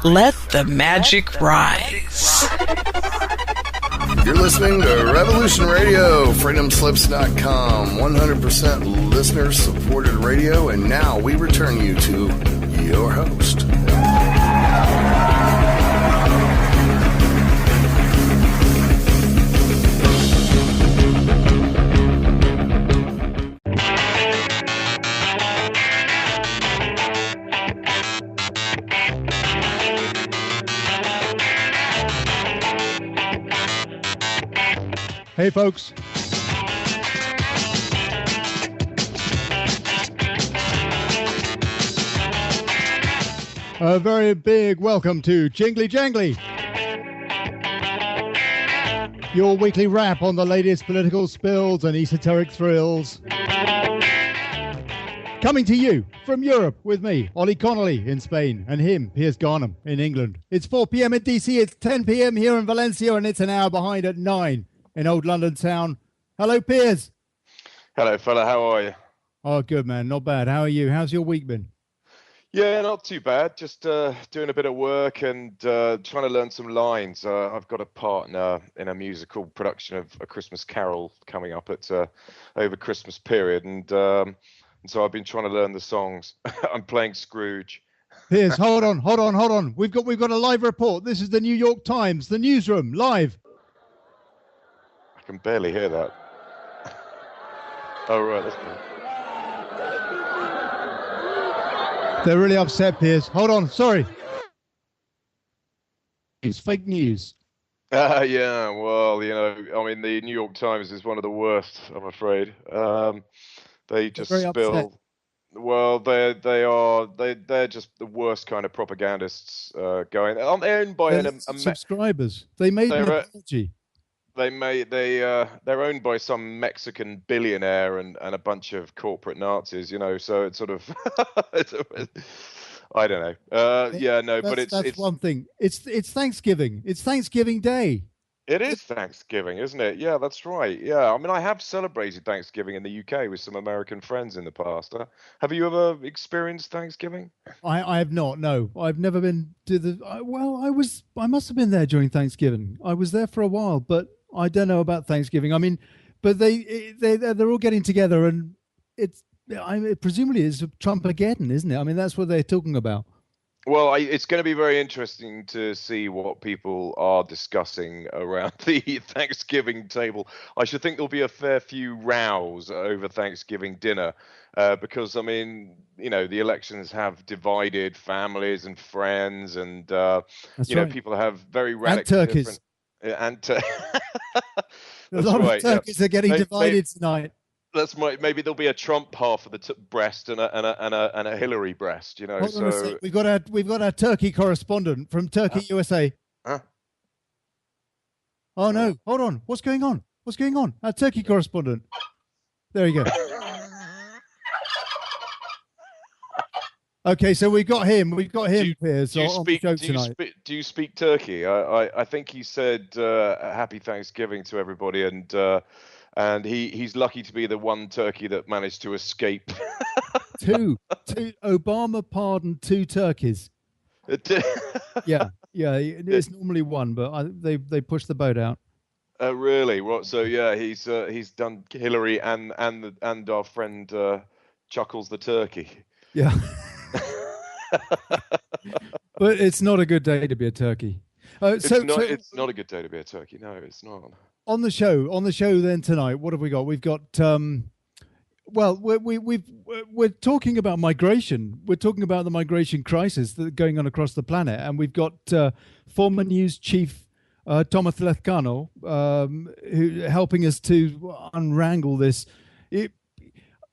Let the magic rise. You're listening to Revolution Radio, freedomslips.com, 100% listener-supported radio, and now we return you to your host. Hey, folks. A very big welcome to Jingly-Jangly, your weekly wrap on the latest political spills and esoteric thrills. Coming to you from Europe with me, Ollie Connolly in Spain, and him, Piers Garnham, in England. It's 4 p.m. in DC, it's 10 p.m. here in Valencia, and it's an hour behind at 9 in old London town. Hello, Piers. Hello, fella. How are you? Oh, good, man. Not bad. How are you? How's your week been? Yeah, not too bad. Just doing a bit of work and trying to learn some lines. I've got a partner in a musical production of A Christmas Carol coming up at over Christmas period, and so I've been trying to learn the songs. I'm playing Scrooge. Piers, hold on. We've got a live report. This is the New York Times, the newsroom, live. I can barely hear that. Oh, right, that's good. They're really upset, Piers. Hold on, sorry. It's fake news. Yeah, well, you know, I mean, the New York Times is one of the worst, I'm afraid. They just spill. Upset. Well, they're just the worst kind of propagandists going. Aren't they owned by subscribers? They made an apology. They're owned by some Mexican billionaire and a bunch of corporate Nazis, you know. So it's sort of, I don't know. But it's one thing. It's Thanksgiving. It's Thanksgiving Day. It is Thanksgiving, isn't it? Yeah, that's right. Yeah, I mean, I have celebrated Thanksgiving in the UK with some American friends in the past. Have you ever experienced Thanksgiving? I have not. No, I've never been to the. I must have been there during Thanksgiving. I was there for a while, but I don't know about Thanksgiving. I mean, but they're all getting together, and presumably it's Trumpageddon, isn't it? I mean, that's what they're talking about. Well, it's going to be very interesting to see what people are discussing around the Thanksgiving table. I should think there'll be a fair few rows over Thanksgiving dinner because, I mean, you know, the elections have divided families and friends and, people have very radically and turkeys. Different... A lot of turkeys are getting divided tonight. Maybe there'll be a Trump half of the breast and a Hillary breast, you know. So we've got our Turkey correspondent from Turkey, USA. Huh? Oh no! Hold on. What's going on? Our Turkey correspondent. There you go. Okay, so we've got him. Piers. Do you speak Turkey? I think he said happy Thanksgiving to everybody, and he's lucky to be the one turkey that managed to escape. Two. Obama pardoned 2 turkeys. Yeah. It's normally one, but they pushed the boat out. Really? What? So yeah, he's done Hillary and our friend Chuckles the turkey. Yeah. But it's not a good day to be a turkey. It's not a good day to be a turkey. No, it's not. On the show then tonight, what have we got? We've got we're talking about migration. We're talking about the migration crisis that's going on across the planet, and we've got former news chief Tomas Lezcano who helping us to unwrangle this.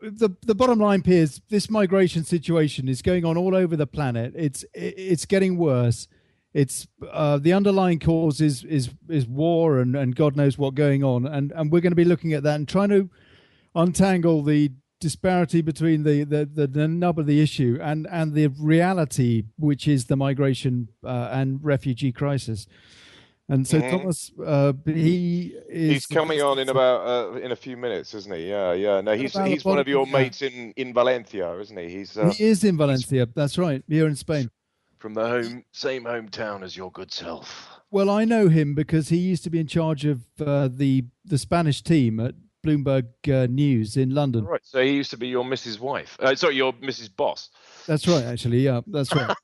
The bottom line, Piers, this migration situation is going on all over the planet. It's getting worse. It's the underlying cause is war and God knows what going on, and we're going to be looking at that and trying to untangle the disparity between the nub of the issue and the reality, which is the migration and refugee crisis. And so Tomas, he's coming on in about in a few minutes, isn't he? Yeah. No, he's one of your mates in Valencia, isn't he? He is in Valencia. That's right, here in Spain. from the same hometown as your good self. Well, I know him because he used to be in charge of the Spanish team at Bloomberg News in London. Right. So he used to be your Mrs. Wife. Sorry, your Mrs. Boss. That's right, actually. Yeah, that's right.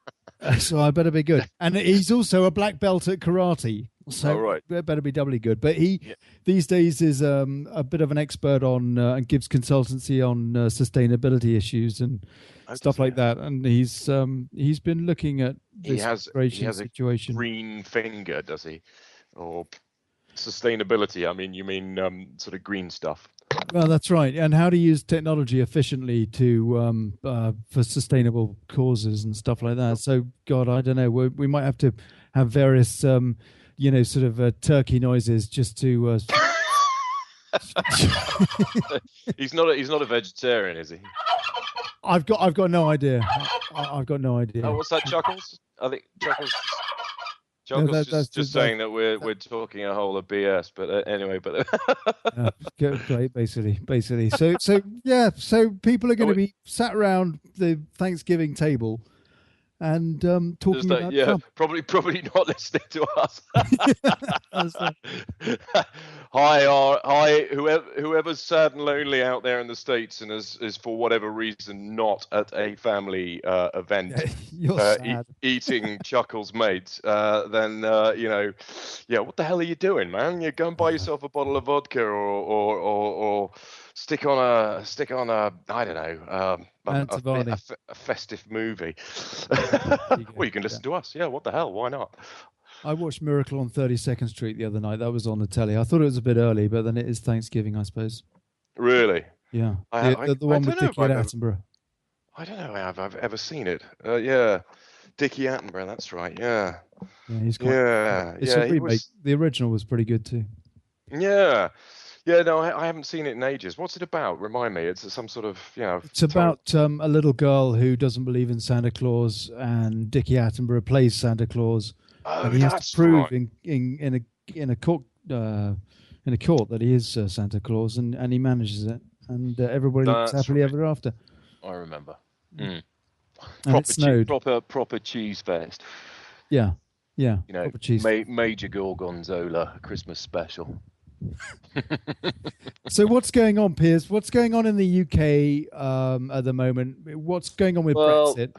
So I better be good. And he's also a black belt at karate. So right. better be doubly good. But he these days is a bit of an expert on and gives consultancy on sustainability issues and stuff like that. And he's been looking at this situation. A green finger, does he? Or sustainability? I mean, you mean sort of green stuff? Well, that's right. And how to use technology efficiently to for sustainable causes and stuff like that. So, God, I don't know. We might have to have various, sort of turkey noises just to. He's not a vegetarian, is he? I've got no idea. I've got no idea. Oh, what's that, Chuckles? I think Chuckles. Chuckles just saying that we're talking a whole of BS, but anyway, but great, basically. So people are going to be sat around the Thanksgiving table and talking about Trump. Probably not listening to us. Hi, whoever's sad and lonely out there in the States and is for whatever reason not at a family event eating Chuckles mates, then what the hell are you doing, man? You go and buy yourself a bottle of vodka or stick on a I don't know a festive movie. Well, you can listen to us. Yeah, what the hell? Why not? I watched Miracle on 32nd Street the other night. That was on the telly. I thought it was a bit early, but then it is Thanksgiving, I suppose. Really? Yeah. The one with Dickie Attenborough. I don't know if I've ever seen it. Yeah. Dickie Attenborough, that's right. Yeah. Yeah, he's it's a remake. The original was pretty good too. Yeah. Yeah, no, I haven't seen it in ages. What's it about? Remind me. It's some sort of, It's about a little girl who doesn't believe in Santa Claus, and Dickie Attenborough plays Santa Claus, and he has to prove in a court that he is Santa Claus, and he manages it, and everybody lives happily ever after. I remember. And it snowed. Proper cheese fest. Yeah. Proper cheese. Major Gorgonzola Christmas special. So what's going on, Piers? What's going on in the UK at the moment? What's going on with Brexit?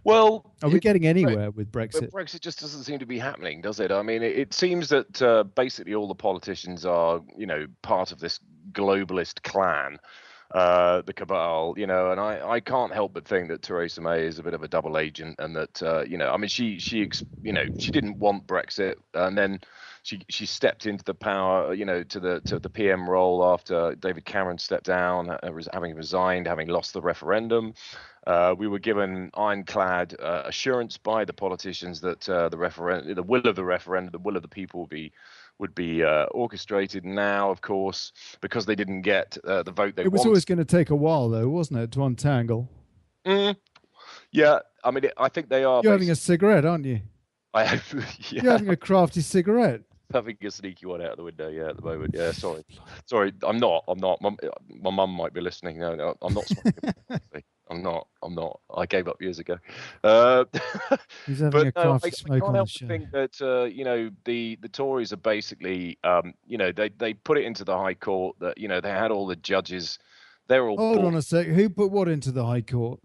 Well, are we getting anywhere with Brexit? Brexit just doesn't seem to be happening, does it? I mean, it seems that basically all the politicians are, part of this globalist clan, the cabal, and I can't help but think that Theresa May is a bit of a double agent, and that I mean, she didn't want Brexit, and then she stepped into the power, to the PM role after David Cameron stepped down, having resigned, having lost the referendum. We were given ironclad assurance by the politicians that the will of the referendum, the will of the people would be orchestrated. Now, of course, because they didn't get the vote they wanted. It was always going to take a while, though, wasn't it, to untangle? Yeah, I mean, I think they are. You're having a cigarette, aren't you? Yeah. You're having a crafty cigarette. Having a sneaky one out of the window, at the moment. Yeah, sorry, I'm not. My mum might be listening. No, I'm not smoking. I'm not. I gave up years ago. He's having a crafty smoke on the show. I think that the Tories are basically, they put it into the High Court that they had all the judges. They're all. Hold on a sec. Who put what into the High Court?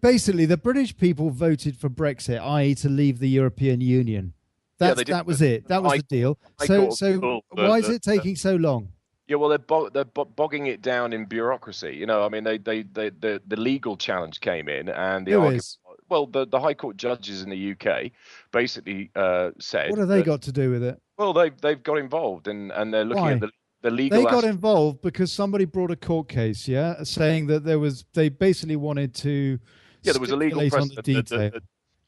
Basically, the British people voted for Brexit, i.e., to leave the European Union. That was it. That was the deal. So why is it taking so long? Yeah, well, they're bogging it down in bureaucracy. I mean, the legal challenge came in, and the High Court judges in the UK basically said. What have they got to do with it? Well, they've got involved, and they're looking at the legal. They got involved because somebody brought a court case, saying that they basically wanted to. Yeah, there was a legal precedent.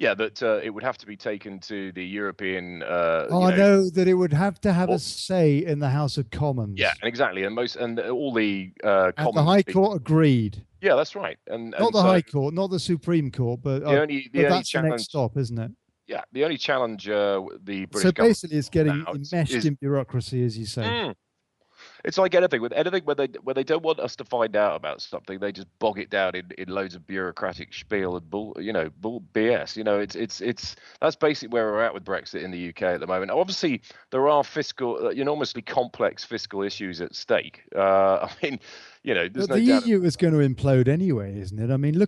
That it would have to be taken to the European. I know that it would have to have a say in the House of Commons. Yeah, exactly, and all the Commons. The High Court agreed. Yeah, that's right, and not the High Court, not the Supreme Court, but that's the next stop, isn't it? Yeah, the only challenge the British. So basically, it's getting enmeshed in bureaucracy, as you say. It's like anything when they don't want us to find out about something, they just bog it down in loads of bureaucratic spiel and bull BS. It's that's basically where we're at with Brexit in the UK at the moment. Obviously, there are enormously complex fiscal issues at stake. I mean, there's But the no doubt. EU is going to implode anyway, isn't it? I mean,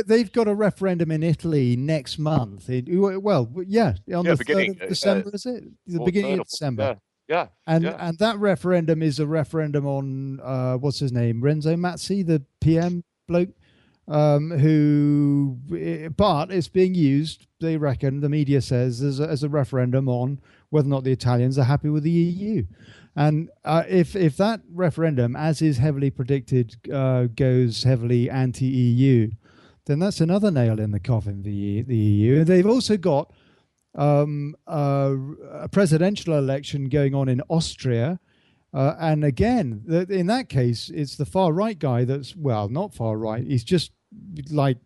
they've got a referendum in Italy next month. On the beginning 3rd of December, is it? The beginning of December. Yeah. And that referendum is a referendum on what's his name, Renzo Mazzi, the PM bloke, but it's being used, they reckon, the media says, as a referendum on whether or not the Italians are happy with the EU. And if that referendum, as is heavily predicted, goes heavily anti-EU, then that's another nail in the coffin, the EU. They've also got a presidential election going on in Austria. And again, in that case, it's the far-right guy not far-right. He's just like,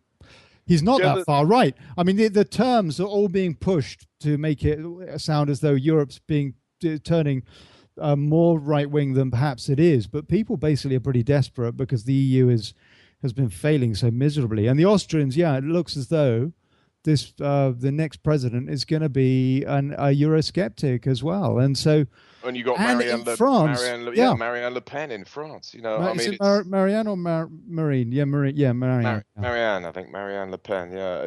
he's not that far right. I mean, the terms are all being pushed to make it sound as though Europe's turning more right-wing than perhaps it is. But people basically are pretty desperate because the EU has been failing so miserably. And the Austrians, it looks as though the next president is going to be a Eurosceptic as well. And so, and you got Marine Le Pen in France. Marianne or Marine? Yeah, Marianne. Marianne, I think Marianne Le Pen. Yeah,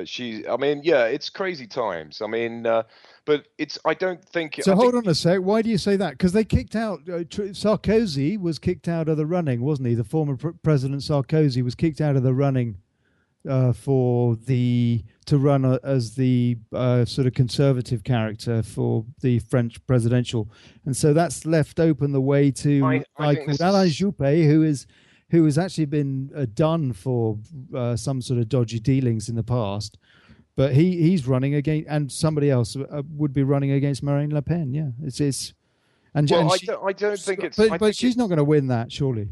it's crazy times. I mean, but I don't think. So hold on a sec. Why do you say that? Because they kicked out Sarkozy was kicked out of the running, wasn't he? The former President Sarkozy was kicked out of the running to run as the sort of conservative character for the French presidential, and so that's left open the way to Alain Juppé, who has actually been done for some sort of dodgy dealings in the past, but he's running against, and somebody else would be running against Marine Le Pen. Yeah, I don't think it's. But she's not going to win that, surely.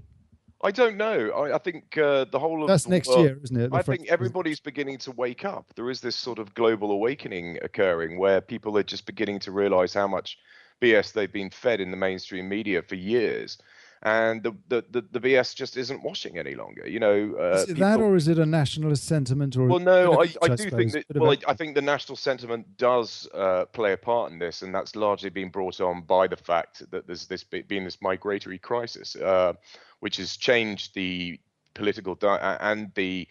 I don't know. I think the whole of that's next year, isn't it? I think everybody's beginning to wake up. There is this sort of global awakening occurring where people are just beginning to realize how much BS they've been fed in the mainstream media for years, and the BS just isn't washing any longer. Is it that, or is it a nationalist sentiment? Or no, I do think that. Well, I think the national sentiment does play a part in this, and that's largely been brought on by the fact that there's been this migratory crisis. Which has changed the political and the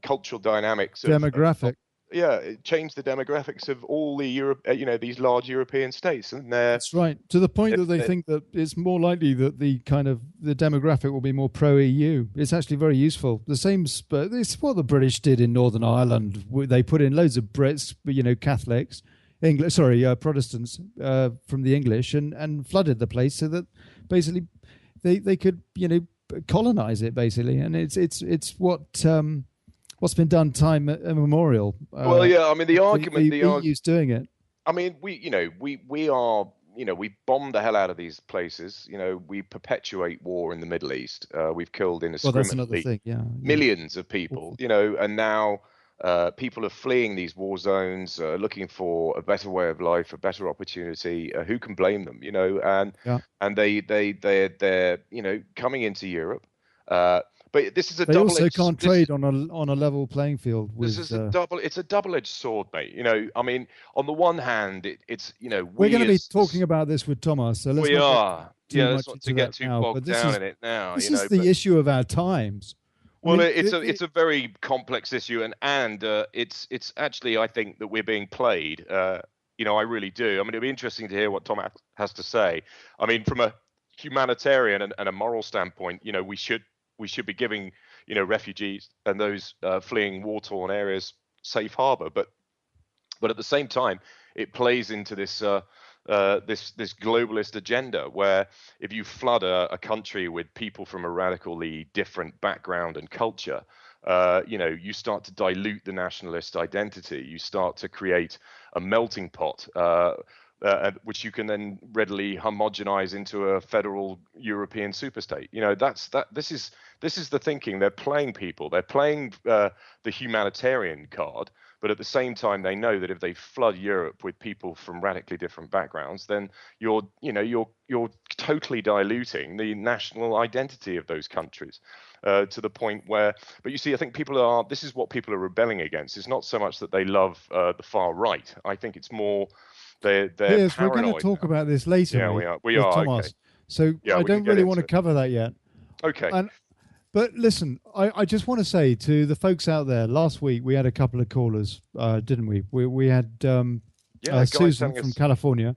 cultural dynamics. Demographic. It changed the demographics of all the these large European states, and that's right. To the point that they think that it's more likely that the demographic will be more pro-EU. It's actually very useful. The same, it's what the British did in Northern Ireland. They put in loads of Brits, Catholics, Protestants from the English, and flooded the place so that basically they could colonize it basically, and it's what's been done time immemorial. I mean the argument the EU's doing it. I mean we are we bomb the hell out of these places. We perpetuate war in the Middle East. We've killed indiscriminately millions of people. And now people are fleeing these war zones, looking for a better way of life, a better opportunity. Who can blame them? And they're coming into Europe. But this is they also can't trade on a level playing field. It's a double-edged sword, mate. I mean, on the one hand, it's we're going to be talking about this with Tomas. So let's not get too bogged down in it now. This is the issue of our times. Well, it's a very complex issue, and it's actually, I think, that we're being played. I really do. I mean, it'd be interesting to hear what Tom has to say. I mean, from a humanitarian and a moral standpoint, we should be giving refugees and those fleeing war-torn areas safe harbor, but at the same time, it plays into this this globalist agenda where if you flood a country with people from a radically different background and culture, you start to dilute the nationalist identity. You start to create a melting pot, which you can then readily homogenize into a federal European superstate. This is the thinking. They're playing people. They're playing the humanitarian card, But at the same time, they know that if they flood Europe with people from radically different backgrounds, then you're totally diluting the national identity of those countries to the point where. But you see, I think this is what people are rebelling against. It's not so much that they love the far right. I think it's more they're Piers, paranoid. we're going to talk about this later. Yeah, we are. Thomas. Okay. So I don't really want to cover that yet. Okay. But listen, I just want to say to the folks out there, last week we had a couple of callers, didn't we? We had Susan from California,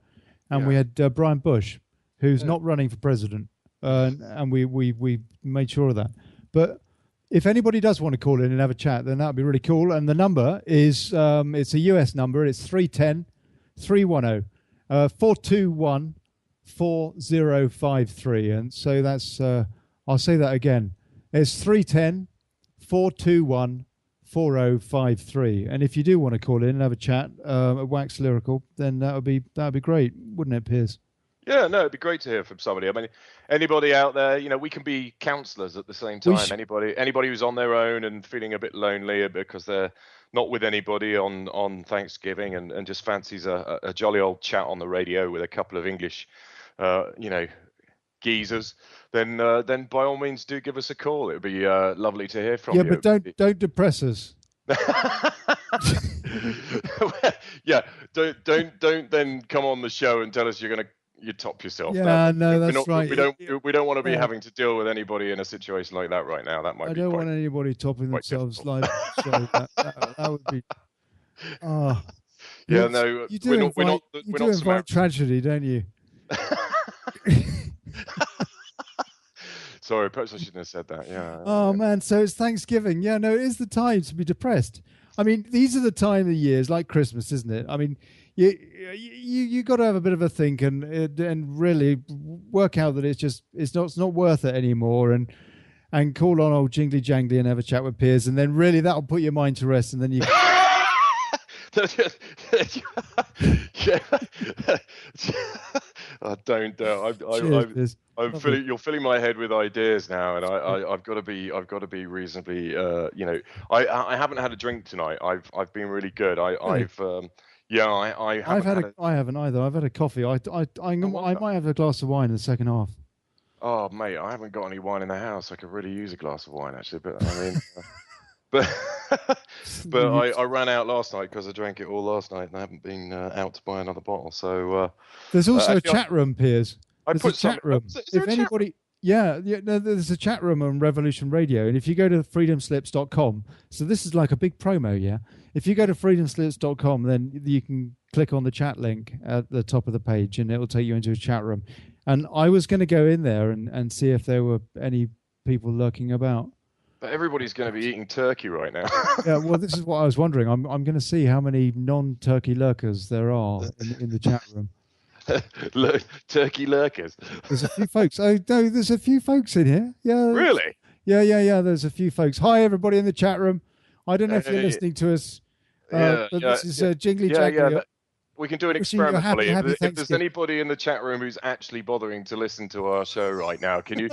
and we had Brian Bush, who's not running for president, and we made sure of that. But if anybody does want to call in and have a chat, then that would be really cool. And the number is, it's a US number. It's 310-310, 421-4053. And so that's, I'll say that again. It's 310-421-4053. And if you do want to call in and have a chat at Wax Lyrical, then that would be great, wouldn't it, Piers? Yeah, no, it'd be great to hear from somebody. I mean, anybody out there, we can be counsellors at the same time. Anybody who's on their own and feeling a bit lonely because they're not with anybody on Thanksgiving and just fancies a jolly old chat on the radio with a couple of English, geezers, then by all means do give us a call. It would be lovely to hear from you. Yeah, but don't depress us. Yeah, don't then come on the show and tell us you top yourself. Yeah, that's right. We don't want to be having to deal with anybody in a situation like that right now. That might. I don't want anybody topping themselves live. So that would be. Yeah, no. You do invite tragedy, don't you? Sorry, perhaps I shouldn't have said that. Yeah. Oh man, so it's Thanksgiving. Yeah, no, it is the time to be depressed. I mean, these are the time of the years, like Christmas, isn't it? I mean, you got to have a bit of a think and really work out that it's not worth it anymore, and call on old Jingly-Jangly and have a chat with Piers, and then really that'll put your mind to rest, and then you. Don't. You're filling my head with ideas now, and I've got to be reasonably. I haven't had a drink tonight. I've been really good. I haven't either. I've had a coffee. I might have a glass of wine in the second half. Oh mate, I haven't got any wine in the house. I could really use a glass of wine actually, but I mean. But I ran out last night because I drank it all last night and I haven't been out to buy another bottle. So there's also a chat room, Piers. There's a chat room. If anybody, there's a chat room on Revolution Radio, and if you go to freedomslips.com, so this is like a big promo, yeah. If you go to freedomslips.com, then you can click on the chat link at the top of the page, and it will take you into a chat room. And I was going to go in there and see if there were any people lurking about. But everybody's going to be eating turkey right now. Yeah, well, this is what I was wondering. I'm going to see how many non-turkey lurkers there are in the chat room. Turkey lurkers. There's a few folks. Oh no, there's a few folks in here. Yeah. Really? Yeah. There's a few folks. Hi, everybody in the chat room. I don't know if you're listening to us. This is Jingly-Jangly. Yeah. We can do an experiment, Polly. If there's anybody in the chat room who's actually bothering to listen to our show right now, can you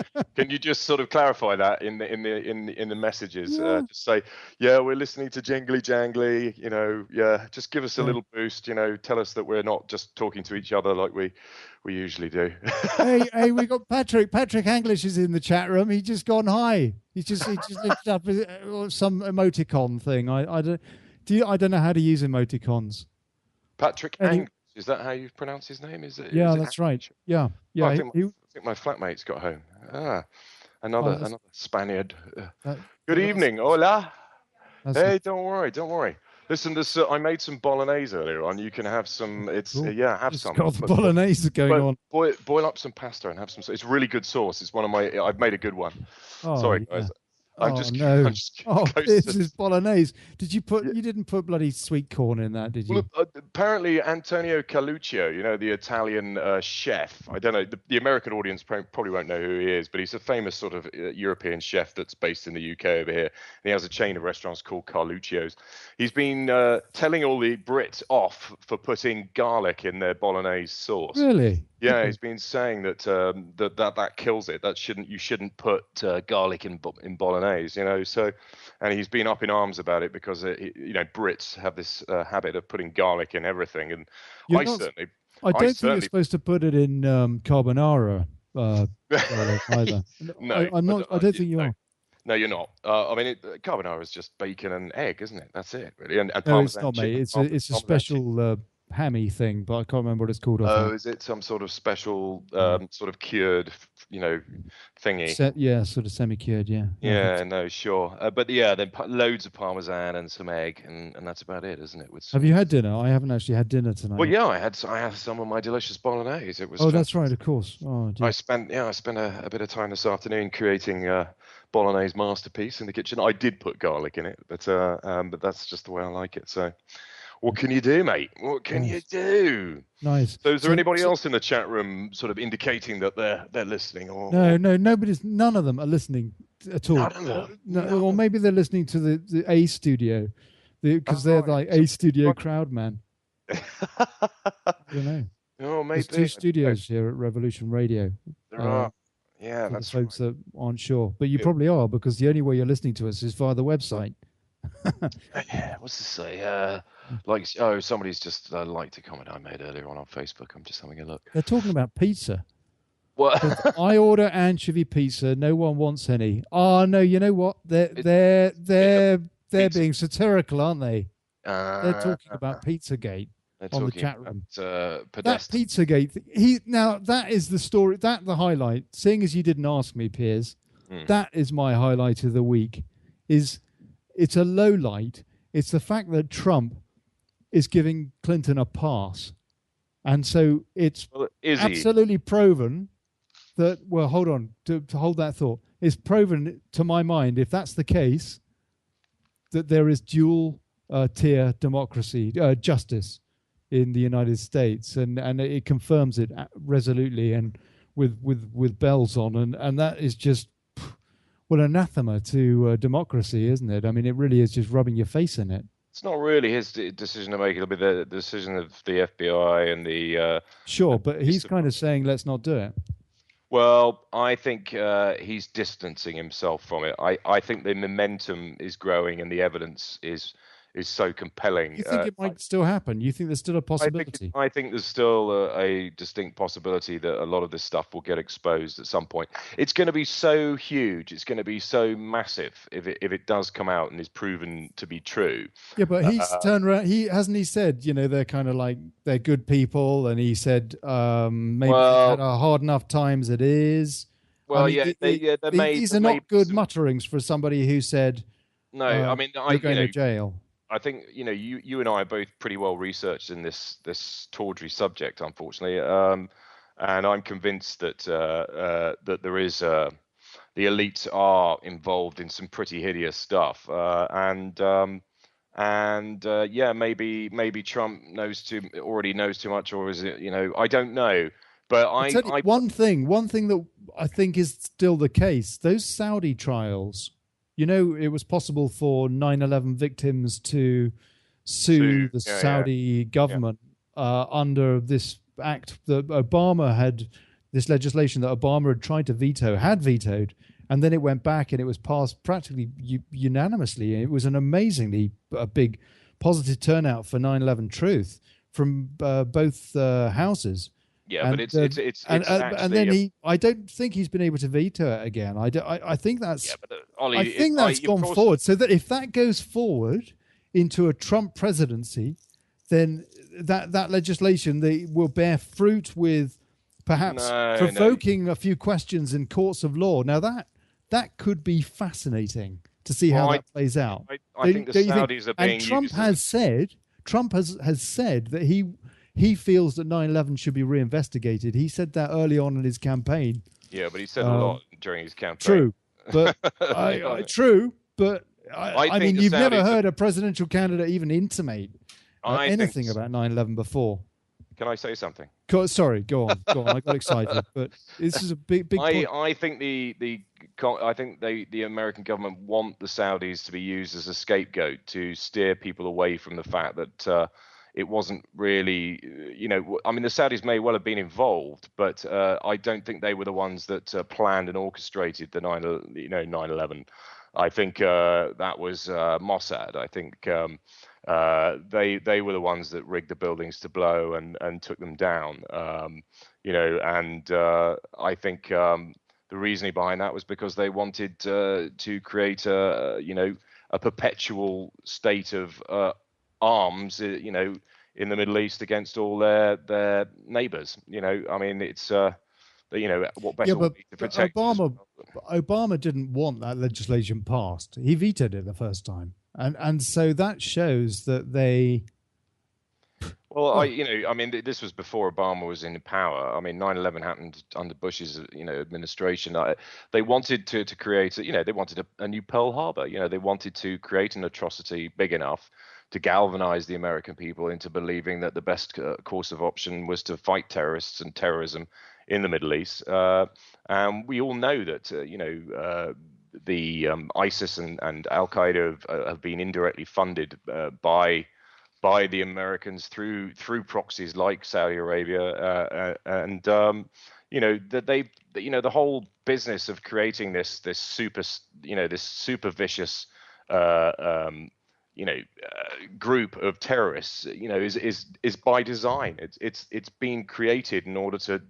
just sort of clarify that in the messages? Yeah. Just say, we're listening to Jingly-Jangly. Just give us a little boost. Tell us that we're not just talking to each other like we usually do. hey, we got Patrick. Patrick English is in the chat room. He's just gone hi. He just lifted up some emoticon thing. I don't know how to use emoticons. Patrick English, is that how you pronounce his name? Is it? Yeah, is it that's right. Yeah. Oh, I think my flatmate's got home. Another Spaniard. Good evening, hola. Hey, don't worry. Listen, I made some bolognese earlier on. You can have some. It's have some. Got the bolognese going on. Boil up some pasta and have some. It's really good sauce. It's one of my. I've made a good one. Oh, sorry, guys. This is bolognese. You didn't put bloody sweet corn in that, did you? Well, apparently Antonio Caluccio, the Italian chef. I don't know. The American audience probably won't know who he is, but he's a famous sort of European chef that's based in the UK over here. And he has a chain of restaurants called Carluccio's. He's been telling all the Brits off for putting garlic in their bolognese sauce. Really? Yeah, he's been saying that that kills it. You shouldn't put garlic in bolognese. So, and he's been up in arms about it because Brits have this habit of putting garlic in everything, and I don't think you're supposed to put it in carbonara either. No, I'm not. I don't think you are. No, you're not. Carbonara is just bacon and egg, isn't it? That's it, really. And no, it's not, mate. It's a special hammy thing, but I can't remember what it's called. Oh, is it some sort of special, sort of cured, thingy? Sort of semi-cured, yeah. Yeah, no, sure. But yeah, then loads of parmesan and some egg, and that's about it, isn't it? Have you had dinner? I haven't actually had dinner tonight. Well, yeah, I had some of my delicious bolognese. It was. Oh, that's right, of course. Oh, dear. I spent a bit of time this afternoon creating bolognese masterpiece in the kitchen. I did put garlic in it, but that's just the way I like it. So. What can you do, mate? What can you do? Nice. So is there anybody else in the chat room sort of indicating that they're listening? No, none of them are listening at all. No. Or maybe they're listening to the A studio because they're like A studio crowd, man. I don't know. Oh, maybe. There's 2 studios here at Revolution Radio. There are. Yeah, that's folks that aren't sure. But you probably are, because the only way you're listening to us is via the website. What's this say? Somebody's just liked a comment I made earlier on Facebook. I'm just having a look. They're talking about pizza. What? I order anchovy pizza. No one wants any. Oh no! You know what? They're being satirical, aren't they? They're talking about Pizzagate on the chat room. That Pizzagate. That is the story. That the highlight. Seeing as you didn't ask me, Piers, that is my highlight of the week. It's a low light. It's the fact that Trump is giving Clinton a pass. And so it's absolutely proven that, well, hold on, to hold that thought. It's proven, to my mind, if that's the case, that there is dual tier democracy, justice in the United States. And it confirms it resolutely and with bells on. And that is just, well, anathema to democracy, isn't it? I mean, it really is just rubbing your face in it. It's not really his decision to make. It'll be the decision of the FBI and the... Sure, but he's kind of saying, let's not do it. Well, I think he's distancing himself from it. I think the momentum is growing and the evidence is so compelling. You think it might still happen? You think there's still a possibility? I think there's still a distinct possibility that a lot of this stuff will get exposed at some point. It's going to be so huge. It's going to be so massive if it does come out and is proven to be true. Yeah, but he's turned around. He said, they're kind of like, they're good people. And he said, maybe they had a hard enough time as it is. Well, these are not good mutterings for somebody who said, no, I mean, you're going to jail. I think you and I are both pretty well researched in this tawdry subject, unfortunately, and I'm convinced that that there is the elites are involved in some pretty hideous stuff, maybe Trump already knows too much, or is it I don't know, but one thing that I think is still the case, those Saudi trials. It was possible for 9/11 victims to sue the Saudi government under this act that Obama this legislation that Obama had tried to had vetoed, and then it went back and it was passed practically unanimously. It was an amazingly big positive turnout for 9/11 Truth from both houses. Yeah, but it's and then I don't think he's been able to veto it again. I think that's. Yeah, but I think that's gone forward. So that if that goes forward into a Trump presidency, then that legislation will bear fruit with perhaps provoking a few questions in courts of law. Now that could be fascinating to see how that plays out. I think the Saudis are being. And Trump has said that he feels that 9/11 should be reinvestigated. He said that early on in his campaign. Yeah, but he said a lot during his campaign. True, but I mean, you've never heard a presidential candidate even intimate anything about 9/11 before. Can I say something? Sorry, go on. I got excited, but this is a big point. I think the American government want the Saudis to be used as a scapegoat to steer people away from the fact that it wasn't really, I mean, the Saudis may well have been involved, but I don't think they were the ones that planned and orchestrated the 9/11. I think that was Mossad. I think they were the ones that rigged the buildings to blow and took them down. And I think the reasoning behind that was because they wanted to create a perpetual state of arms, in the Middle East against all their neighbors. I mean, it's what better way to protect Obama didn't want that legislation passed. He vetoed it the first time, and so that shows that they. Well, I mean, this was before Obama was in power. I mean, 9/11 happened under Bush's, administration. They wanted to create, they wanted a new Pearl Harbor. They wanted to create an atrocity big enough to galvanize the American people into believing that the best course of option was to fight terrorists and terrorism in the Middle East. And we all know that, the ISIS and Al Qaeda have been indirectly funded by the Americans through proxies like Saudi Arabia, and that the whole business of creating this super vicious group of terrorists is by design. It's being created in order to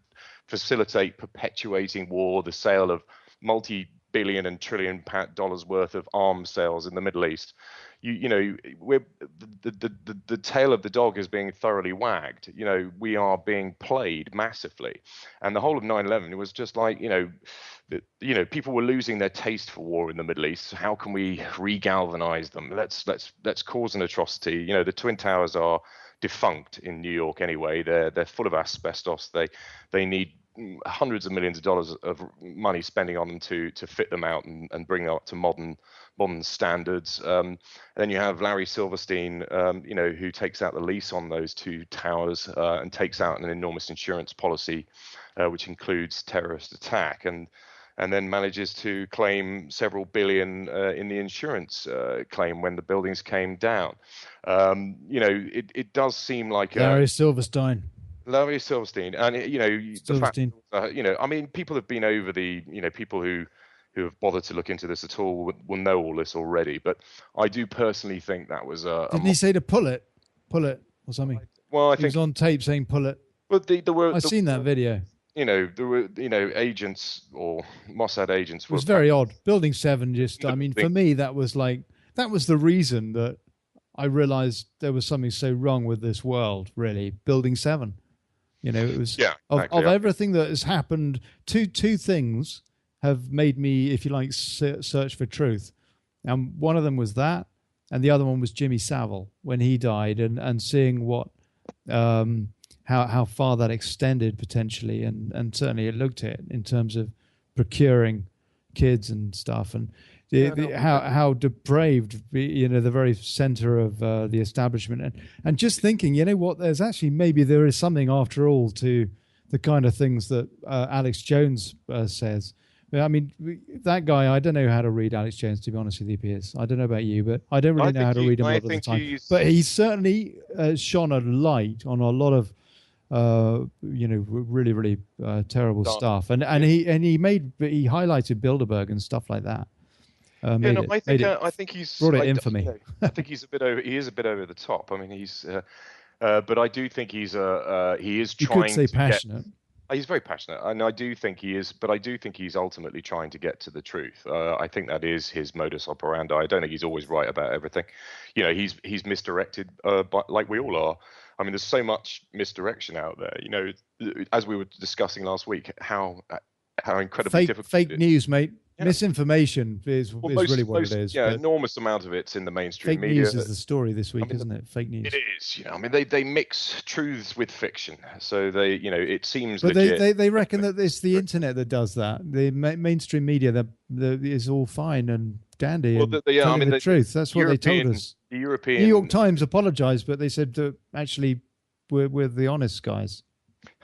facilitate perpetuating war, the sale of multi-billion and trillion dollars worth of arms sales in the Middle East. We're the tail of the dog is being thoroughly wagged. We are being played massively, and the whole of 9/11 was just like people were losing their taste for war in the Middle East. How can we re-galvanize them? Let's cause an atrocity. The Twin Towers are defunct in New York anyway. They're full of asbestos. They need hundreds of millions of dollars of money spending on them to fit them out and bring them up to modern standards. Then you have Larry Silverstein, who takes out the lease on those two towers and takes out an enormous insurance policy, which includes terrorist attack, and then manages to claim several billion in the insurance claim when the buildings came down. It does seem like Larry Silverstein, and the fact, I mean, people have been over the, people who have bothered to look into this at all will know all this already. But I do personally think that was didn't he say to pull it or something? Well, I think he was on tape saying pull it. But I've seen that video. There were agents or Mossad agents. It was very odd. Building 7 just, I mean, for me, that was the reason that I realized there was something so wrong with this world, really. Building 7. It was of everything that has happened. Two things have made me, if you like, search for truth. And one of them was that, and the other one was Jimmy Savile when he died, and seeing what, how far that extended potentially, and certainly it looked at in terms of procuring kids and stuff, and how depraved, the very center of the establishment, and just thinking, there's actually maybe there is something after all to the kind of things that Alex Jones says. I mean, that guy, I don't know how to read Alex Jones, to be honest with you, Piers. I don't know about you, but I don't really know how to read him a lot of the time. But he certainly shone a light on a lot of really, really terrible stuff, and he highlighted Bilderberg and stuff like that. I think he's brought it in for me. I think he's a bit over. He is a bit over the top. I mean, he's, but I do think he is trying. You could say passionate. He's very passionate, and I do think he is. But I do think he's ultimately trying to get to the truth. I think that is his modus operandi. I don't think he's always right about everything. He's misdirected, like we all are. I mean, there's so much misdirection out there. As we were discussing last week, how incredibly difficult. Fake news, mate. Yeah. Misinformation is really what it is. Yeah, enormous amount of it's in the mainstream fake media. Fake news is the story this week, isn't it? Fake news. It is. I mean, they mix truths with fiction, so they, it seems. But they reckon that it's the internet that does that. The mainstream media that is all fine and dandy. Well, the truth. That's what they told us. the European New York Times apologized, but they said that actually we're the honest guys.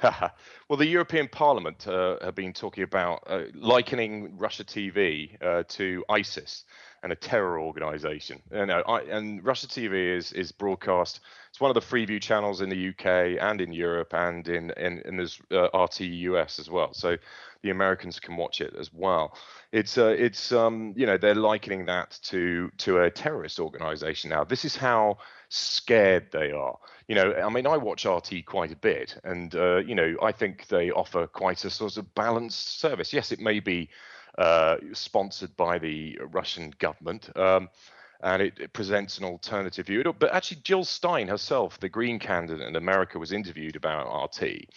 Well, the European Parliament have been talking about likening Russia TV to ISIS and a terror organization. And Russia TV is broadcast. It's one of the Freeview channels in the UK and in Europe and in there's RT US as well. So the Americans can watch it as well. It's they're likening that to a terrorist organization now. This is how scared they are. I mean, I watch RT quite a bit, and I think they offer quite a sort of balanced service. Yes, it may be sponsored by the Russian government, and it presents an alternative view. But actually, Jill Stein herself, the Green candidate in America, was interviewed about RT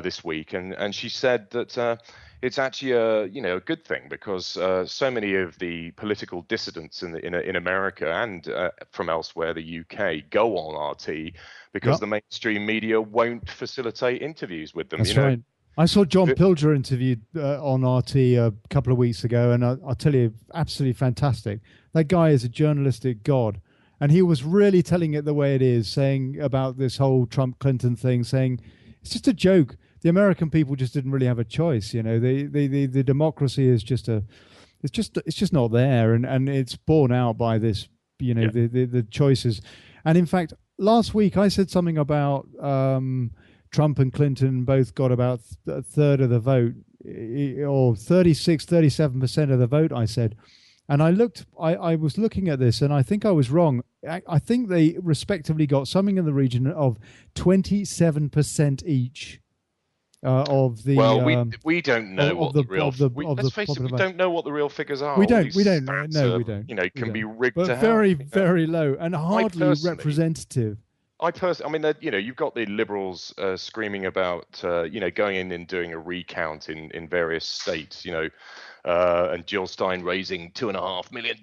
this week, and she said that it's actually a good thing because so many of the political dissidents in America and from elsewhere, the UK, go on RT because the mainstream media won't facilitate interviews with them. That's right. I saw John Pilger interviewed on RT a couple of weeks ago, and I'll tell you, absolutely fantastic. That guy is a journalistic god, and he was really telling it the way it is, saying about this whole Trump-Clinton thing, saying it's just a joke. The American people just didn't really have a choice. The democracy is it's just not there, and it's borne out by this. The choices, and in fact, last week I said something about Trump and Clinton both got about a third of the vote, or 37% of the vote, I said. And I was looking at this, and I think I was wrong. I think they respectively got something in the region of 27% each of the. Well, we don't know what the real. Let's face it, we don't know what the real figures are. We don't. No, we don't. Can be rigged but to very, hell. very low and hardly representative. I mean, you've got the Liberals screaming about, going in and doing a recount in various states, and Jill Stein raising $2.5 million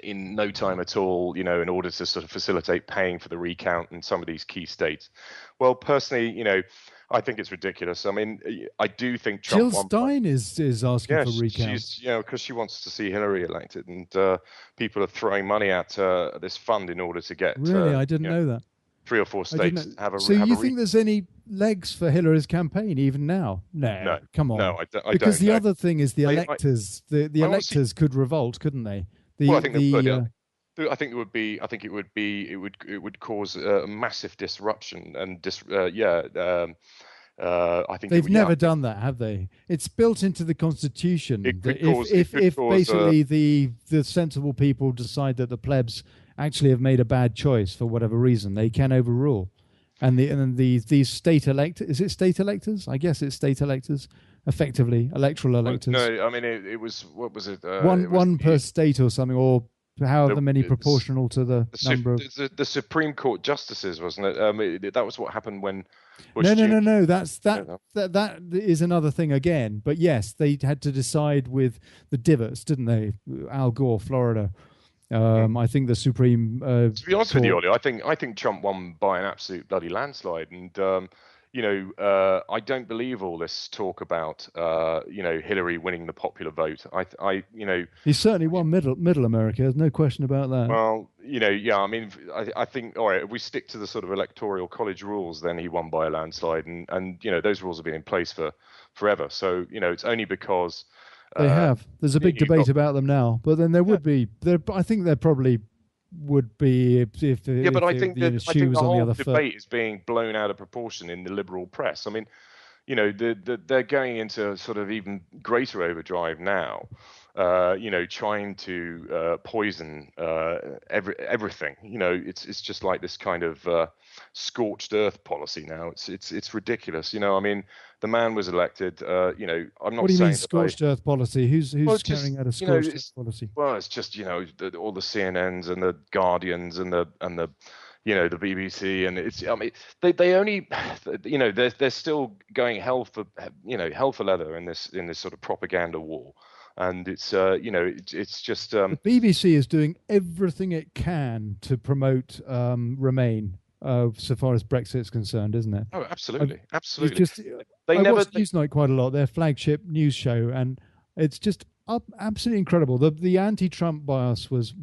in no time at all, in order to sort of facilitate paying for the recount in some of these key states. Well, personally, I think it's ridiculous. I mean, I do think Trump. Jill Stein is asking for recount. She's, because she wants to see Hillary elected, and people are throwing money at this fund in order to get. Really, I didn't know that. 3 or 4 states have a. So you think there's any legs for Hillary's campaign even now? No, come on. No, I don't. Because the other thing is the electors. The electors could revolt, couldn't they? I think they would. I think it would cause a massive disruption and I think they've never done that, have they? It's built into the Constitution. If basically the sensible people decide that the plebs actually have made a bad choice for whatever reason, they can overrule. And these state electors, is it state electors? I guess it's state electors, effectively electoral electors. No, I mean it was, what was it? One per state or something, or however many proportional to the number of the Supreme Court justices, wasn't it? That was what happened when. No. That is another thing again. But yes, they had to decide with the divots, didn't they? Al Gore, Florida. I think the Supreme. To be honest with you, Ollie, I think Trump won by an absolute bloody landslide, and I don't believe all this talk about Hillary winning the popular vote. He certainly won middle America. There's no question about that. Well, I mean, I think, all right, if we stick to the sort of electoral college rules, then he won by a landslide, and those rules have been in place for forever. So it's only because. They have. There's a big debate about them now, but then there would be. I think there probably would be if but I think the whole debate foot. is being blown out of proportion in the liberal press. I mean, they're going into sort of even greater overdrive now. Trying to poison everything. It's just like this kind of scorched earth policy now. It's ridiculous. I mean, the man was elected. I'm not. What do you saying mean scorched earth policy? Who's carrying out a scorched earth policy? Well, it's just all the CNNs and the Guardians and the the BBC, and it's. I mean, they only, they're still going hell for leather in this sort of propaganda war. And it's it's just the BBC is doing everything it can to promote Remain so far as Brexit's concerned, isn't it? Oh, absolutely. I watch Newsnight quite a lot, their flagship news show, and it's just absolutely incredible. The anti-Trump bias was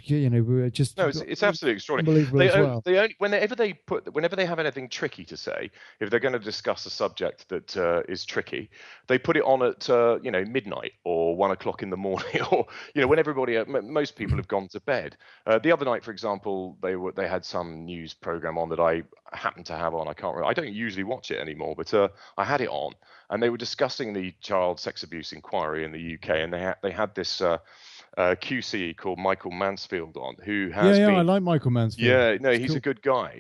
we were just No, it's absolutely extraordinary. unbelievable as well. Whenever they have anything tricky to say, if they're going to discuss a subject that is tricky, they put it on at midnight or 1 o'clock in the morning, or when most people have gone to bed. The other night, for example, they had some news program on that I happened to have on. I can't remember. I don't usually watch it anymore, but I had it on, and they were discussing the child sex abuse inquiry in the UK, and they had this. QC called Michael Mansfield on, who has been. I like Michael Mansfield. Yeah, no, he's he's cool. a good guy,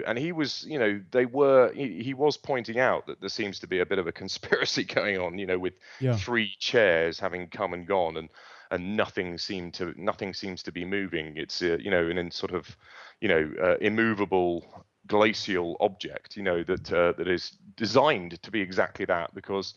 and he was, he was pointing out that there seems to be a bit of a conspiracy going on, with 3 chairs having come and gone, and nothing seems to be moving. It's an sort of immovable glacial object, that is designed to be exactly that, because